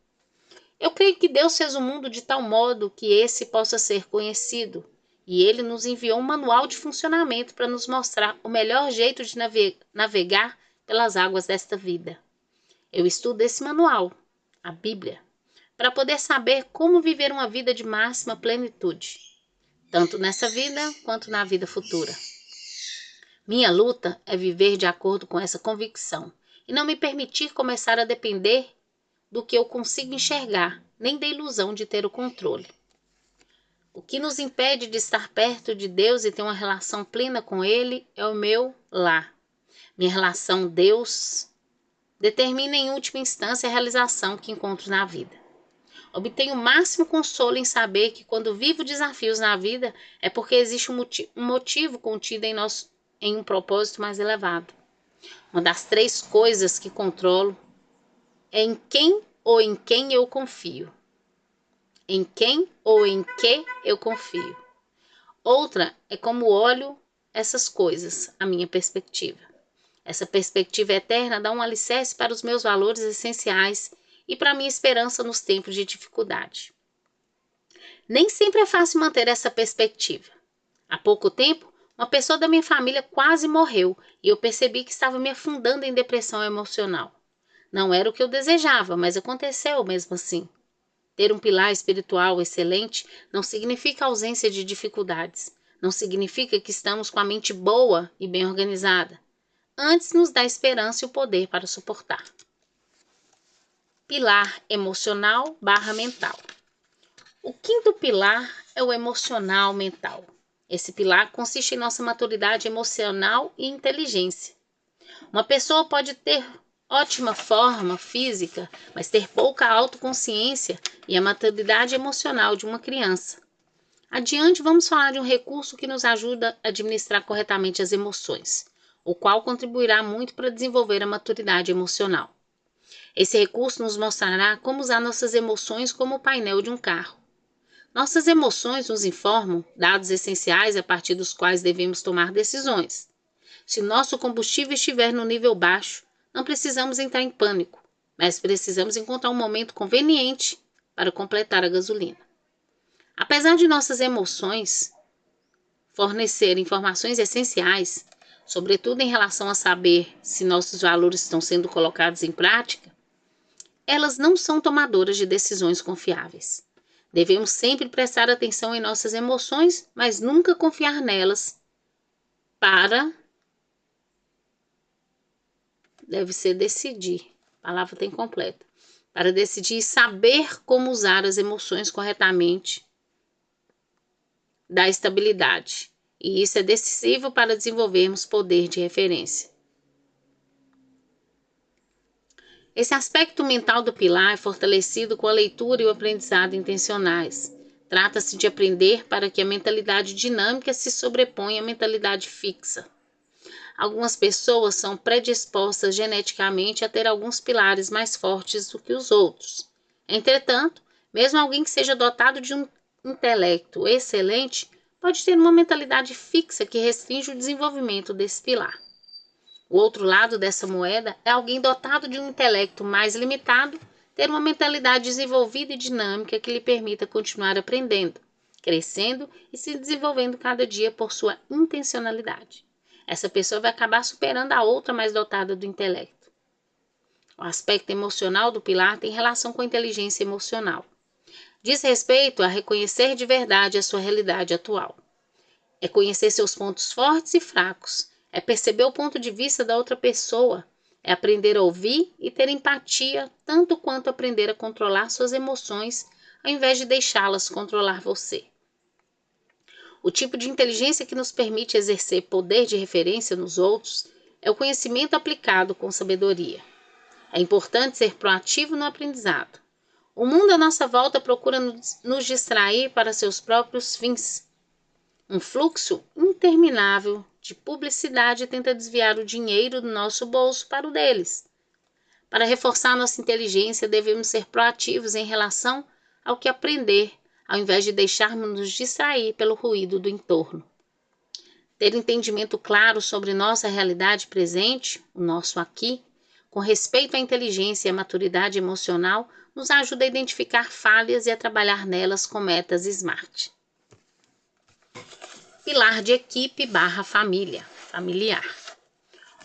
Eu creio que Deus fez o mundo de tal modo que esse possa ser conhecido, e Ele nos enviou um manual de funcionamento para nos mostrar o melhor jeito de navegar pelas águas desta vida. Eu estudo esse manual, a Bíblia, para poder saber como viver uma vida de máxima plenitude, tanto nessa vida quanto na vida futura. Minha luta é viver de acordo com essa convicção e não me permitir começar a depender do que eu consigo enxergar, nem da ilusão de ter o controle. O que nos impede de estar perto de Deus e ter uma relação plena com Ele é o meu lar. Minha relação com Deus determina em última instância a realização que encontro na vida. Obtenho o máximo consolo em saber que quando vivo desafios na vida é porque existe um motivo contido em um propósito mais elevado. Uma das 3 coisas que controlo é em quem ou em quem eu confio. Em quem ou em que eu confio. Outra é como olho essas coisas, a minha perspectiva. Essa perspectiva eterna dá um alicerce para os meus valores essenciais e para a minha esperança nos tempos de dificuldade. Nem sempre é fácil manter essa perspectiva. Há pouco tempo, uma pessoa da minha família quase morreu e eu percebi que estava me afundando em depressão emocional. Não era o que eu desejava, mas aconteceu mesmo assim. Ter um pilar espiritual excelente não significa ausência de dificuldades. Não significa que estamos com a mente boa e bem organizada. Antes nos dá esperança e o poder para suportar. Pilar emocional/mental. O quinto pilar é o emocional-mental. Esse pilar consiste em nossa maturidade emocional e inteligência. Uma pessoa pode ter ótima forma física, mas ter pouca autoconsciência e a maturidade emocional de uma criança. Adiante, vamos falar de um recurso que nos ajuda a administrar corretamente as emoções, o qual contribuirá muito para desenvolver a maturidade emocional. Esse recurso nos mostrará como usar nossas emoções como o painel de um carro. Nossas emoções nos informam dados essenciais a partir dos quais devemos tomar decisões. Se nosso combustível estiver no nível baixo, não precisamos entrar em pânico, mas precisamos encontrar um momento conveniente para completar a gasolina. Apesar de nossas emoções fornecer informações essenciais, sobretudo em relação a saber se nossos valores estão sendo colocados em prática, elas não são tomadoras de decisões confiáveis. Devemos sempre prestar atenção em nossas emoções, mas nunca confiar nelas deve ser decidir, a palavra está incompleta, para decidir e saber como usar as emoções corretamente, dá estabilidade. E isso é decisivo para desenvolvermos poder de referência. Esse aspecto mental do pilar é fortalecido com a leitura e o aprendizado intencionais. Trata-se de aprender para que a mentalidade dinâmica se sobreponha à mentalidade fixa. Algumas pessoas são predispostas geneticamente a ter alguns pilares mais fortes do que os outros. Entretanto, mesmo alguém que seja dotado de um intelecto excelente pode ter uma mentalidade fixa que restringe o desenvolvimento desse pilar. O outro lado dessa moeda é alguém dotado de um intelecto mais limitado ter uma mentalidade desenvolvida e dinâmica que lhe permita continuar aprendendo, crescendo e se desenvolvendo cada dia por sua intencionalidade. Essa pessoa vai acabar superando a outra mais dotada do intelecto. O aspecto emocional do pilar tem relação com a inteligência emocional. Diz respeito a reconhecer de verdade a sua realidade atual. É conhecer seus pontos fortes e fracos. É perceber o ponto de vista da outra pessoa. É aprender a ouvir e ter empatia, tanto quanto aprender a controlar suas emoções, ao invés de deixá-las controlar você. O tipo de inteligência que nos permite exercer poder de referência nos outros é o conhecimento aplicado com sabedoria. É importante ser proativo no aprendizado. O mundo à nossa volta procura nos distrair para seus próprios fins. Um fluxo interminável de publicidade tenta desviar o dinheiro do nosso bolso para o deles. Para reforçar nossa inteligência, devemos ser proativos em relação ao que aprender, ao invés de deixarmos nos distrair pelo ruído do entorno. Ter entendimento claro sobre nossa realidade presente, o nosso aqui, com respeito à inteligência e à maturidade emocional, nos ajuda a identificar falhas e a trabalhar nelas com metas SMART. Pilar de equipe / família, familiar.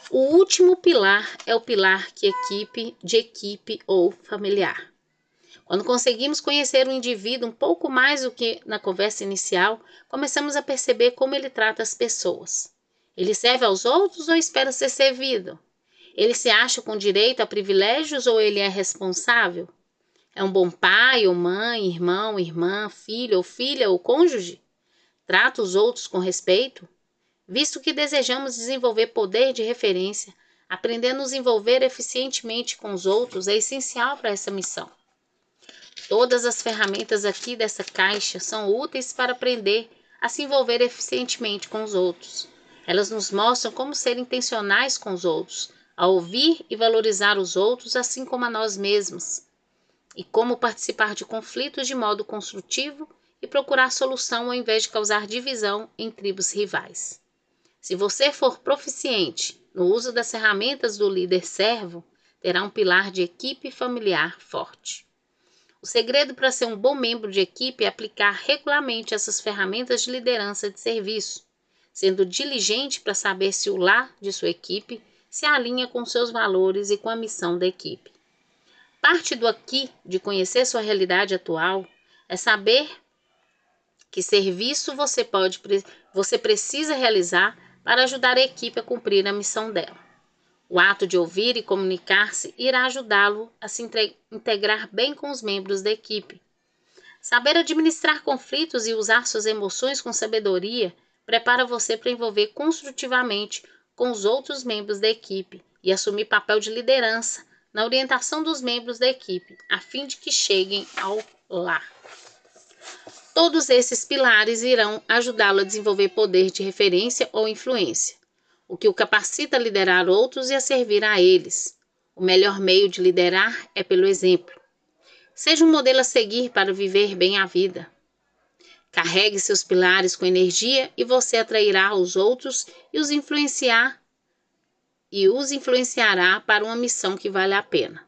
O último pilar é o pilar de equipe ou familiar. Quando conseguimos conhecer o indivíduo um pouco mais do que na conversa inicial, começamos a perceber como ele trata as pessoas. Ele serve aos outros ou espera ser servido? Ele se acha com direito a privilégios ou ele é responsável? É um bom pai ou mãe, irmão, irmã, filho ou filha ou cônjuge? Trata os outros com respeito? Visto que desejamos desenvolver poder de referência, aprender a nos envolver eficientemente com os outros é essencial para essa missão. Todas as ferramentas aqui dessa caixa são úteis para aprender a se envolver eficientemente com os outros. Elas nos mostram como ser intencionais com os outros, a ouvir e valorizar os outros assim como a nós mesmos, e como participar de conflitos de modo construtivo e procurar solução ao invés de causar divisão em tribos rivais. Se você for proficiente no uso das ferramentas do líder servo, terá um pilar de equipe familiar forte. O segredo para ser um bom membro de equipe é aplicar regularmente essas ferramentas de liderança de serviço, sendo diligente para saber se o lar de sua equipe se alinha com seus valores e com a missão da equipe. Parte do aqui de conhecer sua realidade atual é saber que serviço você precisa realizar para ajudar a equipe a cumprir a missão dela. O ato de ouvir e comunicar-se irá ajudá-lo a se integrar bem com os membros da equipe. Saber administrar conflitos e usar suas emoções com sabedoria prepara você para envolver construtivamente com os outros membros da equipe e assumir papel de liderança na orientação dos membros da equipe, a fim de que cheguem ao lar. Todos esses pilares irão ajudá-lo a desenvolver poder de referência ou influência, o que o capacita a liderar outros e a servir a eles. O melhor meio de liderar é pelo exemplo. Seja um modelo a seguir para viver bem a vida. Carregue seus pilares com energia e você atrairá os outros e os influenciará para uma missão que vale a pena.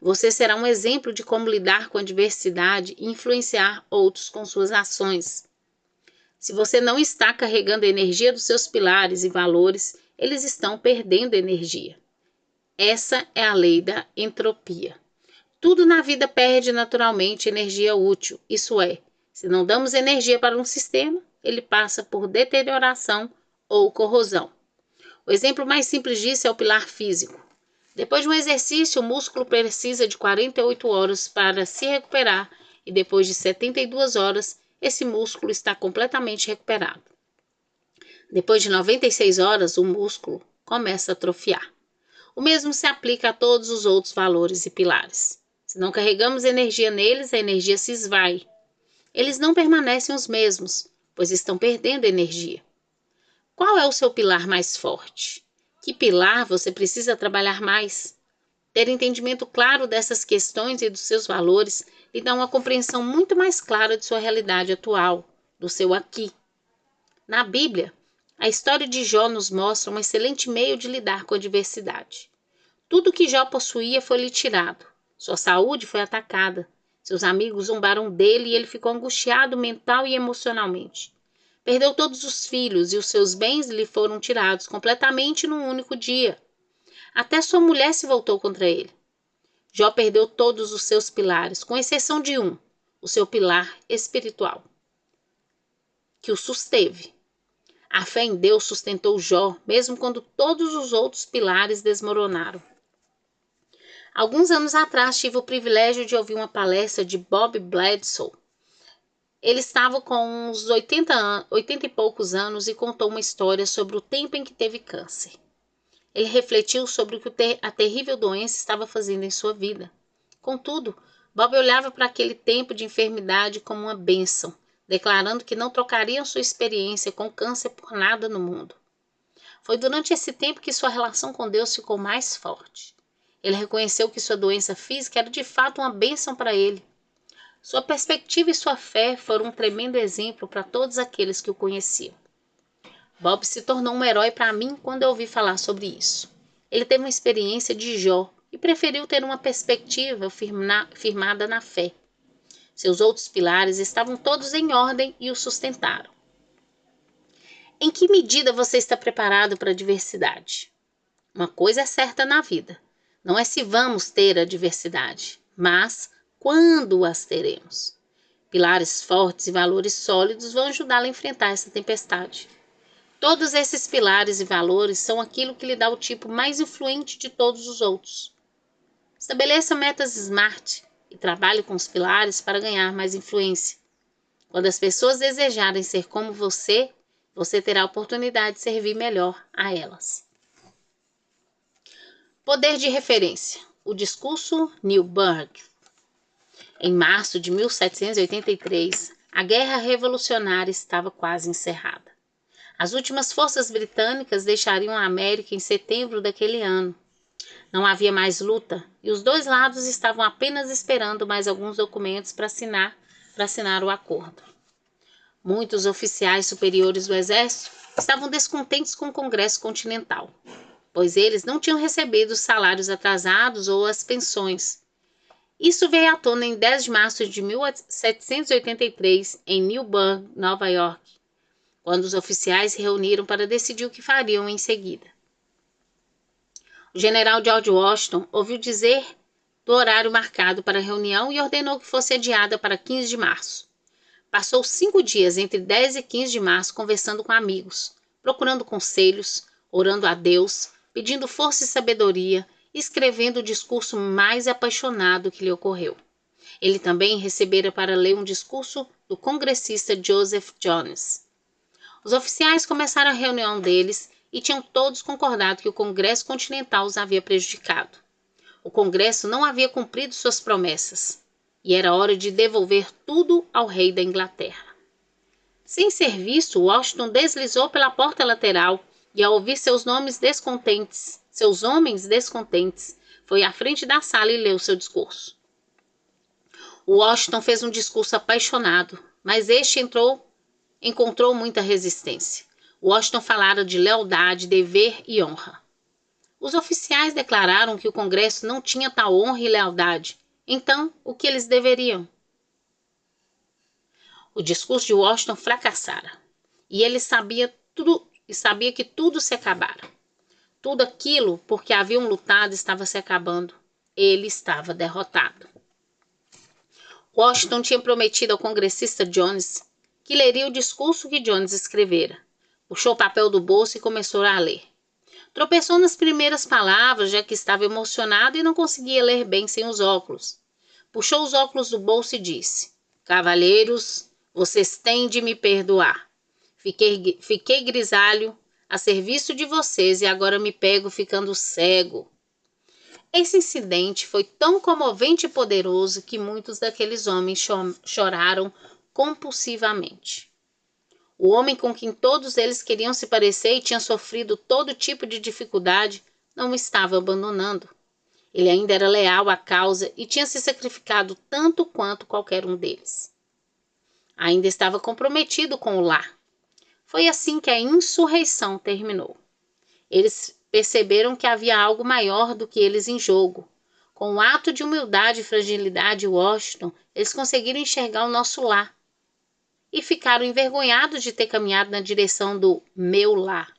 Você será um exemplo de como lidar com a diversidade e influenciar outros com suas ações. Se você não está carregando a energia dos seus pilares e valores, eles estão perdendo energia. Essa é a lei da entropia. Tudo na vida perde naturalmente energia útil, isso é, se não damos energia para um sistema, ele passa por deterioração ou corrosão. O exemplo mais simples disso é o pilar físico. Depois de um exercício, o músculo precisa de 48 horas para se recuperar e depois de 72 horas, esse músculo está completamente recuperado. Depois de 96 horas, o músculo começa a atrofiar. O mesmo se aplica a todos os outros valores e pilares. Se não carregamos energia neles, a energia se esvai. Eles não permanecem os mesmos, pois estão perdendo energia. Qual é o seu pilar mais forte? Que pilar você precisa trabalhar mais? Ter entendimento claro dessas questões e dos seus valores lhe dá uma compreensão muito mais clara de sua realidade atual, do seu aqui. Na Bíblia, a história de Jó nos mostra um excelente meio de lidar com a adversidade. Tudo que Jó possuía foi-lhe tirado. Sua saúde foi atacada. Seus amigos zombaram dele e ele ficou angustiado mental e emocionalmente. Perdeu todos os filhos e os seus bens lhe foram tirados completamente num único dia. Até sua mulher se voltou contra ele. Jó perdeu todos os seus pilares, com exceção de um, o seu pilar espiritual, que o susteve. A fé em Deus sustentou Jó, mesmo quando todos os outros pilares desmoronaram. Alguns anos atrás tive o privilégio de ouvir uma palestra de Bob Bledsoe. Ele estava com uns 80 e poucos anos e contou uma história sobre o tempo em que teve câncer. Ele refletiu sobre o que a terrível doença estava fazendo em sua vida. Contudo, Bob olhava para aquele tempo de enfermidade como uma bênção, declarando que não trocariam sua experiência com câncer por nada no mundo. Foi durante esse tempo que sua relação com Deus ficou mais forte. Ele reconheceu que sua doença física era de fato uma bênção para ele. Sua perspectiva e sua fé foram um tremendo exemplo para todos aqueles que o conheciam. Bob se tornou um herói para mim quando eu ouvi falar sobre isso. Ele teve uma experiência de Jó e preferiu ter uma perspectiva firmada na fé. Seus outros pilares estavam todos em ordem e o sustentaram. Em que medida você está preparado para a adversidade? Uma coisa é certa na vida. Não é se vamos ter adversidade, mas quando as teremos. Pilares fortes e valores sólidos vão ajudá-la a enfrentar essa tempestade. Todos esses pilares e valores são aquilo que lhe dá o tipo mais influente de todos os outros. Estabeleça metas SMART e trabalhe com os pilares para ganhar mais influência. Quando as pessoas desejarem ser como você, você terá a oportunidade de servir melhor a elas. Poder de referência. O discurso Newburgh. Em março de 1783, a Guerra Revolucionária estava quase encerrada. As últimas forças britânicas deixariam a América em setembro daquele ano. Não havia mais luta e os dois lados estavam apenas esperando mais alguns documentos para assinar o acordo. Muitos oficiais superiores do exército estavam descontentes com o Congresso Continental, pois eles não tinham recebido os salários atrasados ou as pensões. Isso veio à tona em 10 de março de 1783, em Newburgh, Nova York, quando os oficiais se reuniram para decidir o que fariam em seguida. O general George Washington ouviu dizer do horário marcado para a reunião e ordenou que fosse adiada para 15 de março. Passou 5 dias entre 10 e 15 de março conversando com amigos, procurando conselhos, orando a Deus, pedindo força e sabedoria, escrevendo o discurso mais apaixonado que lhe ocorreu. Ele também recebera para ler um discurso do congressista Joseph Jones. Os oficiais começaram a reunião deles e tinham todos concordado que o Congresso Continental os havia prejudicado. O Congresso não havia cumprido suas promessas e era hora de devolver tudo ao rei da Inglaterra. Sem ser visto, Washington deslizou pela porta lateral e, ao ouvir seus homens descontentes, foi à frente da sala e leu seu discurso. Washington fez um discurso apaixonado, mas este encontrou muita resistência. Washington falara de lealdade, dever e honra. Os oficiais declararam que o Congresso não tinha tal honra e lealdade. Então, o que eles deveriam? O discurso de Washington fracassara, e ele sabia que tudo se acabara. Tudo aquilo, porque haviam lutado, estava se acabando. Ele estava derrotado. Washington tinha prometido ao congressista Jones que leria o discurso que Jones escrevera. Puxou o papel do bolso e começou a ler. Tropeçou nas primeiras palavras, já que estava emocionado e não conseguia ler bem sem os óculos. Puxou os óculos do bolso e disse: Cavalheiros, vocês têm de me perdoar. Fiquei grisalho a serviço de vocês e agora me pego ficando cego. Esse incidente foi tão comovente e poderoso que muitos daqueles homens choraram compulsivamente. O homem com quem todos eles queriam se parecer e tinha sofrido todo tipo de dificuldade não o estava abandonando. Ele ainda era leal à causa e tinha se sacrificado tanto quanto qualquer um deles. Ainda estava comprometido com o lar. Foi assim que a insurreição terminou. Eles perceberam que havia algo maior do que eles em jogo. Com um ato de humildade e fragilidade de Washington, eles conseguiram enxergar o nosso lar. E ficaram envergonhados de ter caminhado na direção do meu lar.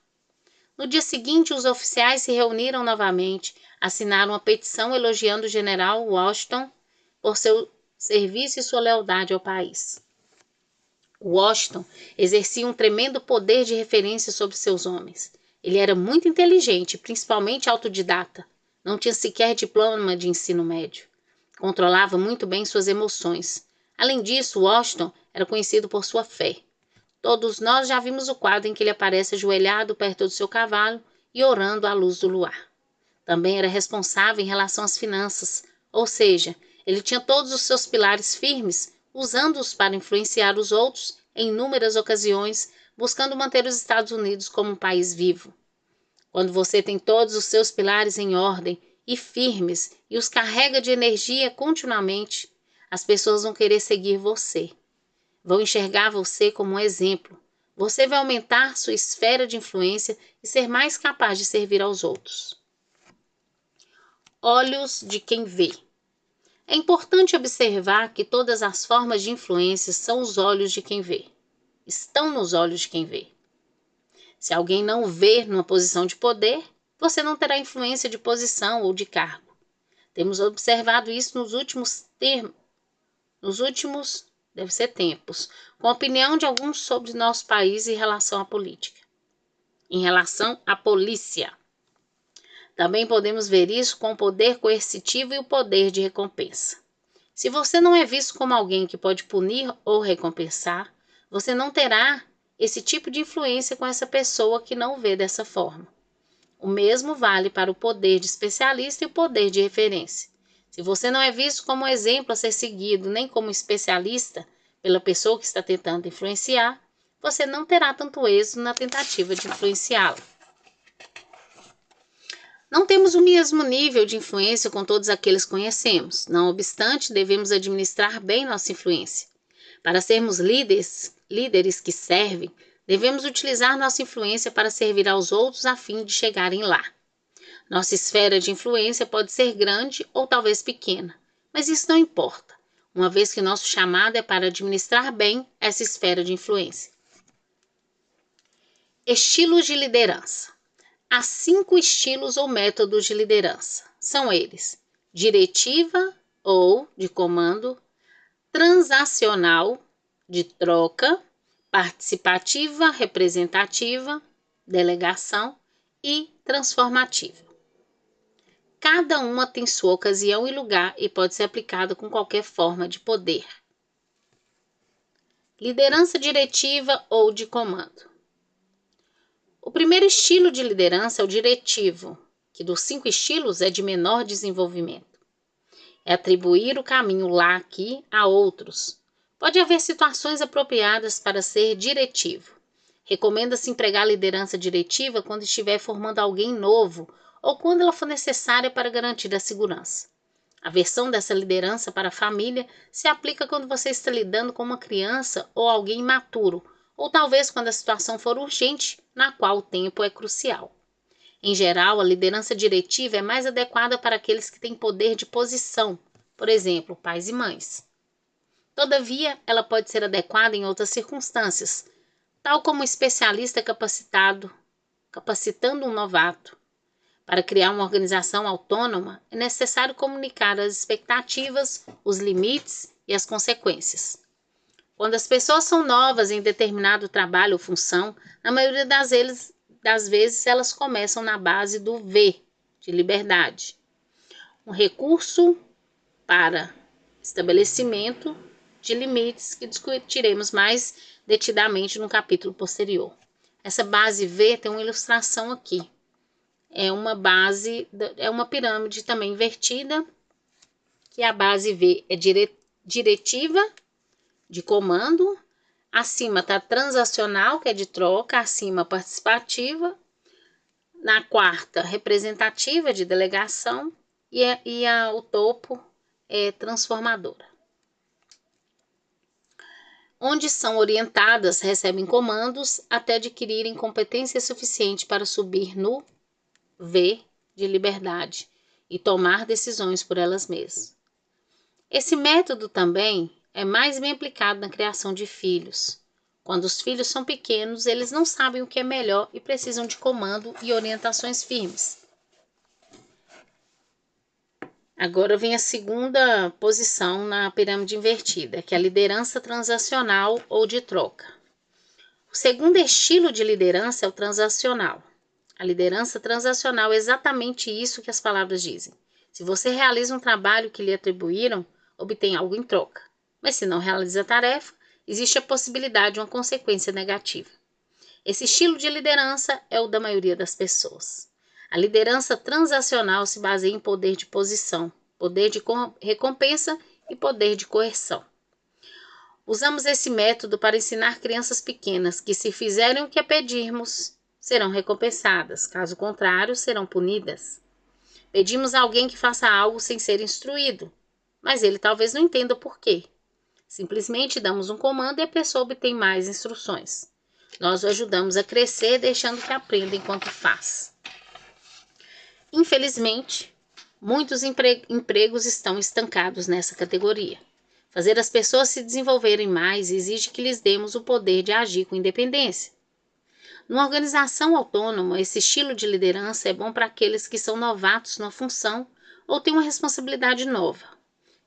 No dia seguinte, os oficiais se reuniram novamente, assinaram uma petição elogiando o general Washington por seu serviço e sua lealdade ao país. Washington exercia um tremendo poder de referência sobre seus homens. Ele era muito inteligente, principalmente autodidata. Não tinha sequer diploma de ensino médio. Controlava muito bem suas emoções. Além disso, Washington era conhecido por sua fé. Todos nós já vimos o quadro em que ele aparece ajoelhado perto do seu cavalo e orando à luz do luar. Também era responsável em relação às finanças, ou seja, ele tinha todos os seus pilares firmes, usando-os para influenciar os outros em inúmeras ocasiões, buscando manter os Estados Unidos como um país vivo. Quando você tem todos os seus pilares em ordem e firmes e os carrega de energia continuamente, as pessoas vão querer seguir você. Vão enxergar você como um exemplo. Você vai aumentar sua esfera de influência e ser mais capaz de servir aos outros. Olhos de quem vê. É importante observar que todas as formas de influência são os olhos de quem vê. Estão nos olhos de quem vê. Se alguém não vê numa posição de poder, você não terá influência de posição ou de cargo. Temos observado isso nos últimos tempos, com a opinião de alguns sobre nosso país em relação à política. Em relação à polícia. Também podemos ver isso com o poder coercitivo e o poder de recompensa. Se você não é visto como alguém que pode punir ou recompensar, você não terá esse tipo de influência com essa pessoa que não vê dessa forma. O mesmo vale para o poder de especialista e o poder de referência. Se você não é visto como um exemplo a ser seguido, nem como especialista pela pessoa que está tentando influenciar, você não terá tanto êxito na tentativa de influenciá-la. Não temos o mesmo nível de influência com todos aqueles que conhecemos. Não obstante, devemos administrar bem nossa influência. Para sermos líderes que servem, devemos utilizar nossa influência para servir aos outros a fim de chegarem lá. Nossa esfera de influência pode ser grande ou talvez pequena, mas isso não importa, uma vez que nosso chamado é para administrar bem essa esfera de influência. Estilos de liderança. Há 5 estilos ou métodos de liderança. São eles: diretiva ou de comando, transacional, de troca, participativa, representativa, delegação e transformativa. Cada uma tem sua ocasião e lugar e pode ser aplicada com qualquer forma de poder. Liderança diretiva ou de comando. O primeiro estilo de liderança é o diretivo, que dos 5 estilos é de menor desenvolvimento. É atribuir o caminho lá aqui a outros. Pode haver situações apropriadas para ser diretivo. Recomenda-se empregar a liderança diretiva quando estiver formando alguém novo ou quando ela for necessária para garantir a segurança. A versão dessa liderança para a família se aplica quando você está lidando com uma criança ou alguém imaturo, ou talvez quando a situação for urgente, na qual o tempo é crucial. Em geral, a liderança diretiva é mais adequada para aqueles que têm poder de posição, por exemplo, pais e mães. Todavia, ela pode ser adequada em outras circunstâncias, tal como um especialista capacitando um novato. Para criar uma organização autônoma, é necessário comunicar as expectativas, os limites e as consequências. Quando as pessoas são novas em determinado trabalho ou função, na maioria das vezes elas começam na base do V, de liberdade. Um recurso para estabelecimento de limites que discutiremos mais detidamente no capítulo posterior. Essa base V tem uma ilustração aqui. É uma pirâmide também invertida, que a base V é diretiva, de comando, acima está transacional, que é de troca, acima participativa, na quarta representativa, de delegação, o topo é transformadora. Onde são orientadas, recebem comandos até adquirirem competência suficiente para subir no V de liberdade e tomar decisões por elas mesmas. Esse método também é mais bem aplicado na criação de filhos. Quando os filhos são pequenos, eles não sabem o que é melhor e precisam de comando e orientações firmes. Agora vem a segunda posição na pirâmide invertida, que é a liderança transacional ou de troca. O segundo estilo de liderança é o transacional. A liderança transacional é exatamente isso que as palavras dizem. Se você realiza um trabalho que lhe atribuíram, obtém algo em troca. Mas se não realiza a tarefa, existe a possibilidade de uma consequência negativa. Esse estilo de liderança é o da maioria das pessoas. A liderança transacional se baseia em poder de posição, poder de recompensa e poder de coerção. Usamos esse método para ensinar crianças pequenas que, se fizerem o que pedirmos, serão recompensadas, caso contrário, serão punidas. Pedimos a alguém que faça algo sem ser instruído, mas ele talvez não entenda o porquê. Simplesmente damos um comando e a pessoa obtém mais instruções. Nós o ajudamos a crescer, deixando que aprenda enquanto faz. Infelizmente, muitos empregos estão estancados nessa categoria. Fazer as pessoas se desenvolverem mais exige que lhes demos o poder de agir com independência. Numa organização autônoma, esse estilo de liderança é bom para aqueles que são novatos na função ou têm uma responsabilidade nova.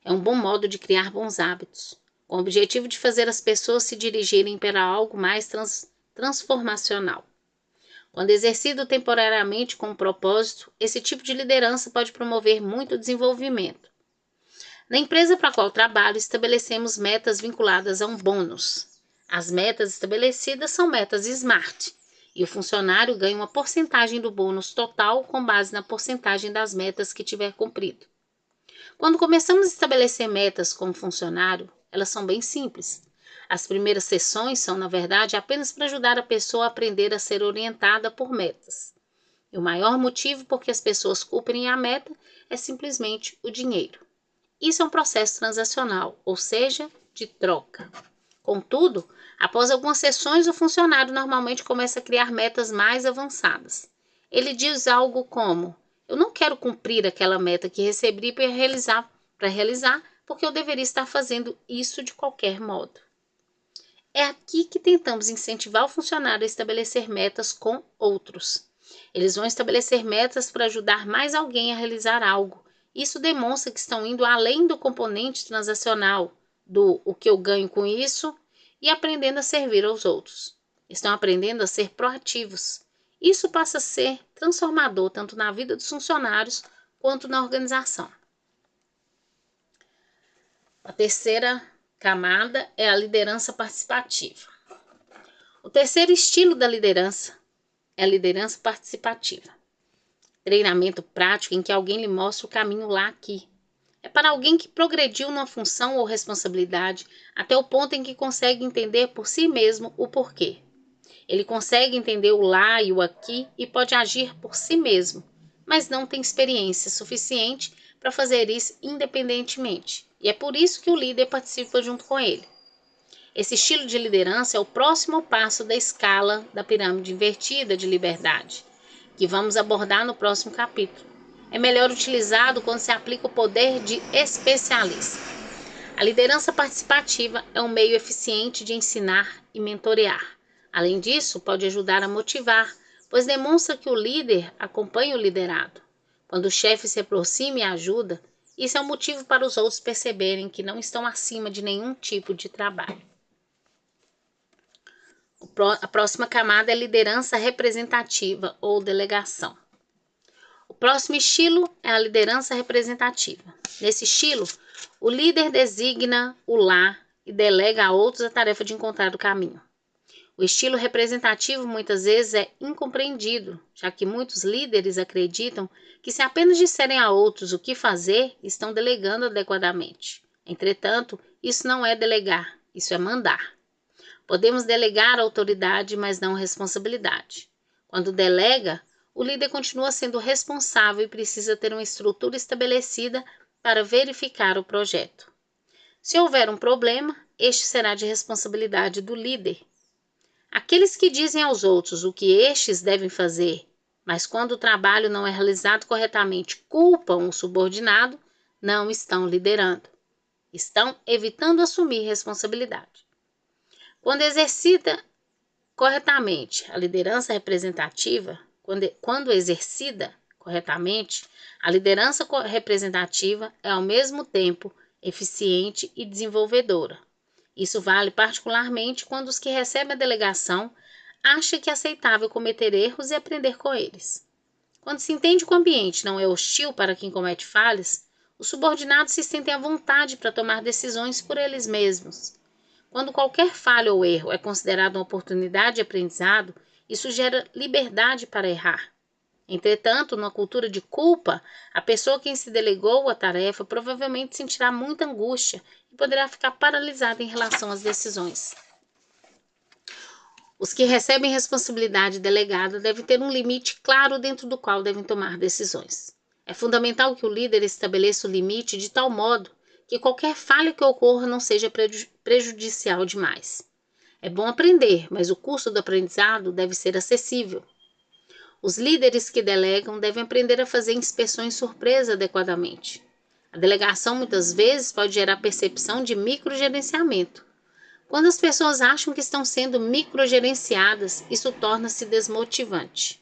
É um bom modo de criar bons hábitos, com o objetivo de fazer as pessoas se dirigirem para algo mais transformacional. Quando exercido temporariamente com um propósito, esse tipo de liderança pode promover muito desenvolvimento. Na empresa para a qual trabalho, estabelecemos metas vinculadas a um bônus. As metas estabelecidas são metas SMART, e o funcionário ganha uma porcentagem do bônus total com base na porcentagem das metas que tiver cumprido. Quando começamos a estabelecer metas como funcionário, elas são bem simples. As primeiras sessões são, na verdade, apenas para ajudar a pessoa a aprender a ser orientada por metas. E o maior motivo por que as pessoas cumprem a meta é simplesmente o dinheiro. Isso é um processo transacional, ou seja, de troca. Contudo, após algumas sessões, o funcionário normalmente começa a criar metas mais avançadas. Ele diz algo como: eu não quero cumprir aquela meta que recebi para realizar, porque eu deveria estar fazendo isso de qualquer modo. É aqui que tentamos incentivar o funcionário a estabelecer metas com outros. Eles vão estabelecer metas para ajudar mais alguém a realizar algo. Isso demonstra que estão indo além do componente transacional, do o que eu ganho com isso, e aprendendo a servir aos outros. Estão aprendendo a ser proativos. Isso passa a ser transformador tanto na vida dos funcionários quanto na organização. A terceira camada é a liderança participativa. O terceiro estilo da liderança é a liderança participativa. Treinamento prático em que alguém lhe mostra o caminho lá aqui. É para alguém que progrediu numa função ou responsabilidade até o ponto em que consegue entender por si mesmo o porquê. Ele consegue entender o lá e o aqui e pode agir por si mesmo, mas não tem experiência suficiente para fazer isso independentemente. E é por isso que o líder participa junto com ele. Esse estilo de liderança é o próximo passo da escala da pirâmide invertida de liberdade, que vamos abordar no próximo capítulo. É melhor utilizado quando se aplica o poder de especialista. A liderança participativa é um meio eficiente de ensinar e mentorear. Além disso, pode ajudar a motivar, pois demonstra que o líder acompanha o liderado. Quando o chefe se aproxima e ajuda, isso é um motivo para os outros perceberem que não estão acima de nenhum tipo de trabalho. A próxima camada é liderança representativa ou delegação. O próximo estilo é a liderança representativa. Nesse estilo, o líder designa o lá e delega a outros a tarefa de encontrar o caminho. O estilo representativo muitas vezes é incompreendido, já que muitos líderes acreditam que se apenas disserem a outros o que fazer, estão delegando adequadamente. Entretanto, isso não é delegar, isso é mandar. Podemos delegar a autoridade, mas não responsabilidade. Quando delega, o líder continua sendo responsável e precisa ter uma estrutura estabelecida para verificar o projeto. Se houver um problema, este será de responsabilidade do líder. Aqueles que dizem aos outros o que estes devem fazer, mas quando o trabalho não é realizado corretamente culpam o subordinado, não estão liderando. Estão evitando assumir responsabilidade. Quando exercita corretamente a liderança representativa, quando exercida corretamente, a liderança representativa é ao mesmo tempo eficiente e desenvolvedora. Isso vale particularmente quando os que recebem a delegação acham que é aceitável cometer erros e aprender com eles. Quando se entende que o ambiente não é hostil para quem comete falhas, os subordinados se sentem à vontade para tomar decisões por eles mesmos. Quando qualquer falha ou erro é considerado uma oportunidade de aprendizado, isso gera liberdade para errar. Entretanto, numa cultura de culpa, a pessoa a quem se delegou a tarefa provavelmente sentirá muita angústia e poderá ficar paralisada em relação às decisões. Os que recebem responsabilidade delegada devem ter um limite claro dentro do qual devem tomar decisões. É fundamental que o líder estabeleça o limite de tal modo que qualquer falha que ocorra não seja prejudicial demais. É bom aprender, mas o custo do aprendizado deve ser acessível. Os líderes que delegam devem aprender a fazer inspeções surpresa adequadamente. A delegação muitas vezes pode gerar percepção de microgerenciamento. Quando as pessoas acham que estão sendo microgerenciadas, isso torna-se desmotivante.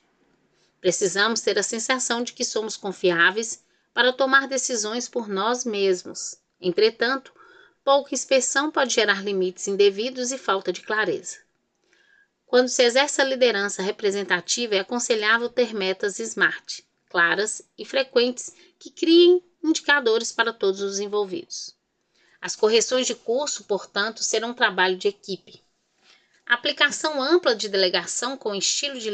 Precisamos ter a sensação de que somos confiáveis para tomar decisões por nós mesmos. Entretanto, pouca inspeção pode gerar limites indevidos e falta de clareza. Quando se exerce a liderança representativa, é aconselhável ter metas SMART, claras e frequentes, que criem indicadores para todos os envolvidos. As correções de curso, portanto, serão um trabalho de equipe. A aplicação ampla de delegação com estilo de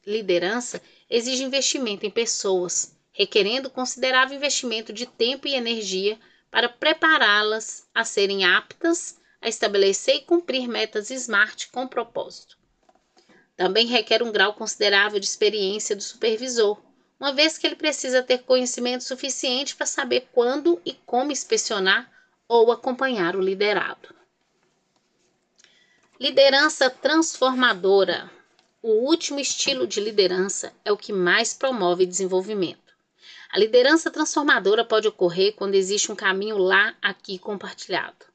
liderança exige investimento em pessoas, requerendo considerável investimento de tempo e energia para prepará-las a serem aptas a estabelecer e cumprir metas SMART com propósito. Também requer um grau considerável de experiência do supervisor, uma vez que ele precisa ter conhecimento suficiente para saber quando e como inspecionar ou acompanhar o liderado. Liderança transformadora. O último estilo de liderança é o que mais promove desenvolvimento. A liderança transformadora pode ocorrer quando existe um caminho lá, aqui compartilhado.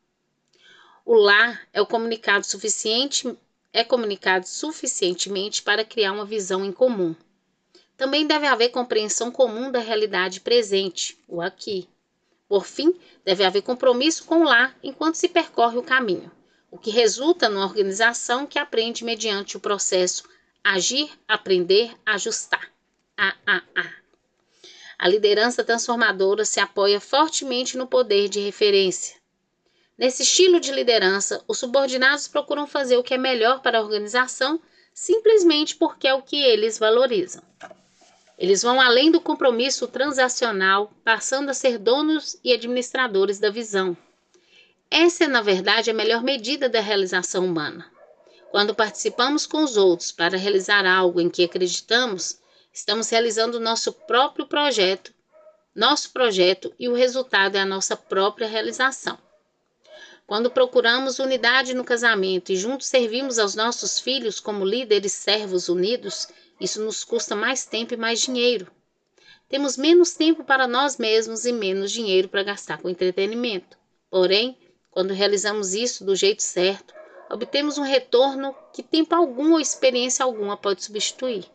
O lá é comunicado suficientemente para criar uma visão em comum. Também deve haver compreensão comum da realidade presente, o aqui. Por fim, deve haver compromisso com o lá enquanto se percorre o caminho, o que resulta numa organização que aprende mediante o processo agir, aprender, ajustar. A liderança transformadora se apoia fortemente no poder de referência. Nesse estilo de liderança, os subordinados procuram fazer o que é melhor para a organização simplesmente porque é o que eles valorizam. Eles vão além do compromisso transacional, passando a ser donos e administradores da visão. Essa é, na verdade, a melhor medida da realização humana. Quando participamos com os outros para realizar algo em que acreditamos, estamos realizando o nosso projeto e o resultado é a nossa própria realização. Quando procuramos unidade no casamento e juntos servimos aos nossos filhos como líderes servos unidos, isso nos custa mais tempo e mais dinheiro. Temos menos tempo para nós mesmos e menos dinheiro para gastar com entretenimento. Porém, quando realizamos isso do jeito certo, obtemos um retorno que tempo algum ou experiência alguma pode substituir.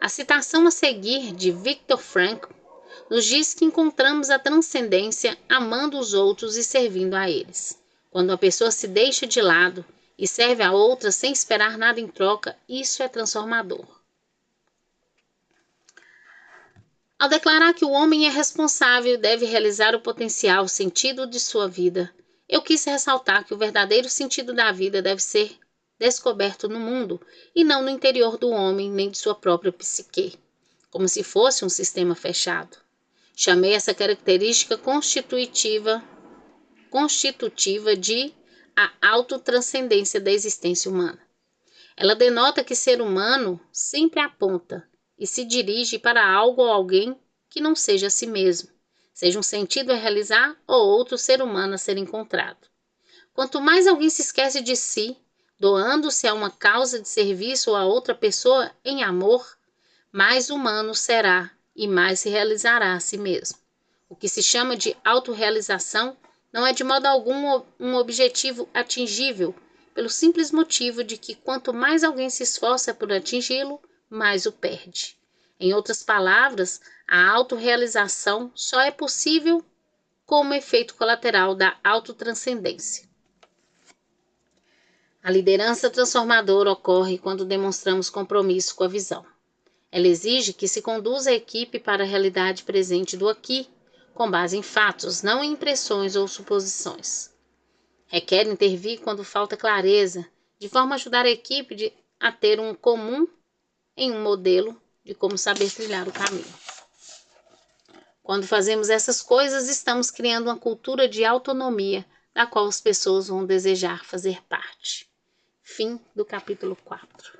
A citação a seguir de Viktor Frankl nos diz que encontramos a transcendência amando os outros e servindo a eles. Quando uma pessoa se deixa de lado e serve a outra sem esperar nada em troca, isso é transformador. Ao declarar que o homem é responsável e deve realizar o potencial sentido de sua vida, eu quis ressaltar que o verdadeiro sentido da vida deve ser descoberto no mundo e não no interior do homem nem de sua própria psique, como se fosse um sistema fechado. Chamei essa característica constitutiva de a autotranscendência da existência humana. Ela denota que ser humano sempre aponta e se dirige para algo ou alguém que não seja a si mesmo, seja um sentido a realizar ou outro ser humano a ser encontrado. Quanto mais alguém se esquece de si, doando-se a uma causa de serviço ou a outra pessoa em amor, mais humano será e mais se realizará a si mesmo. O que se chama de autorrealização não é de modo algum um objetivo atingível, pelo simples motivo de que quanto mais alguém se esforça por atingi-lo, mais o perde. Em outras palavras, a autorrealização só é possível como efeito colateral da autotranscendência. A liderança transformadora ocorre quando demonstramos compromisso com a visão. Ela exige que se conduza a equipe para a realidade presente do aqui, com base em fatos, não em impressões ou suposições. Requer intervir quando falta clareza, de forma a ajudar a equipe a ter um comum em um modelo de como saber trilhar o caminho. Quando fazemos essas coisas, estamos criando uma cultura de autonomia, da qual as pessoas vão desejar fazer parte. Fim do capítulo 4.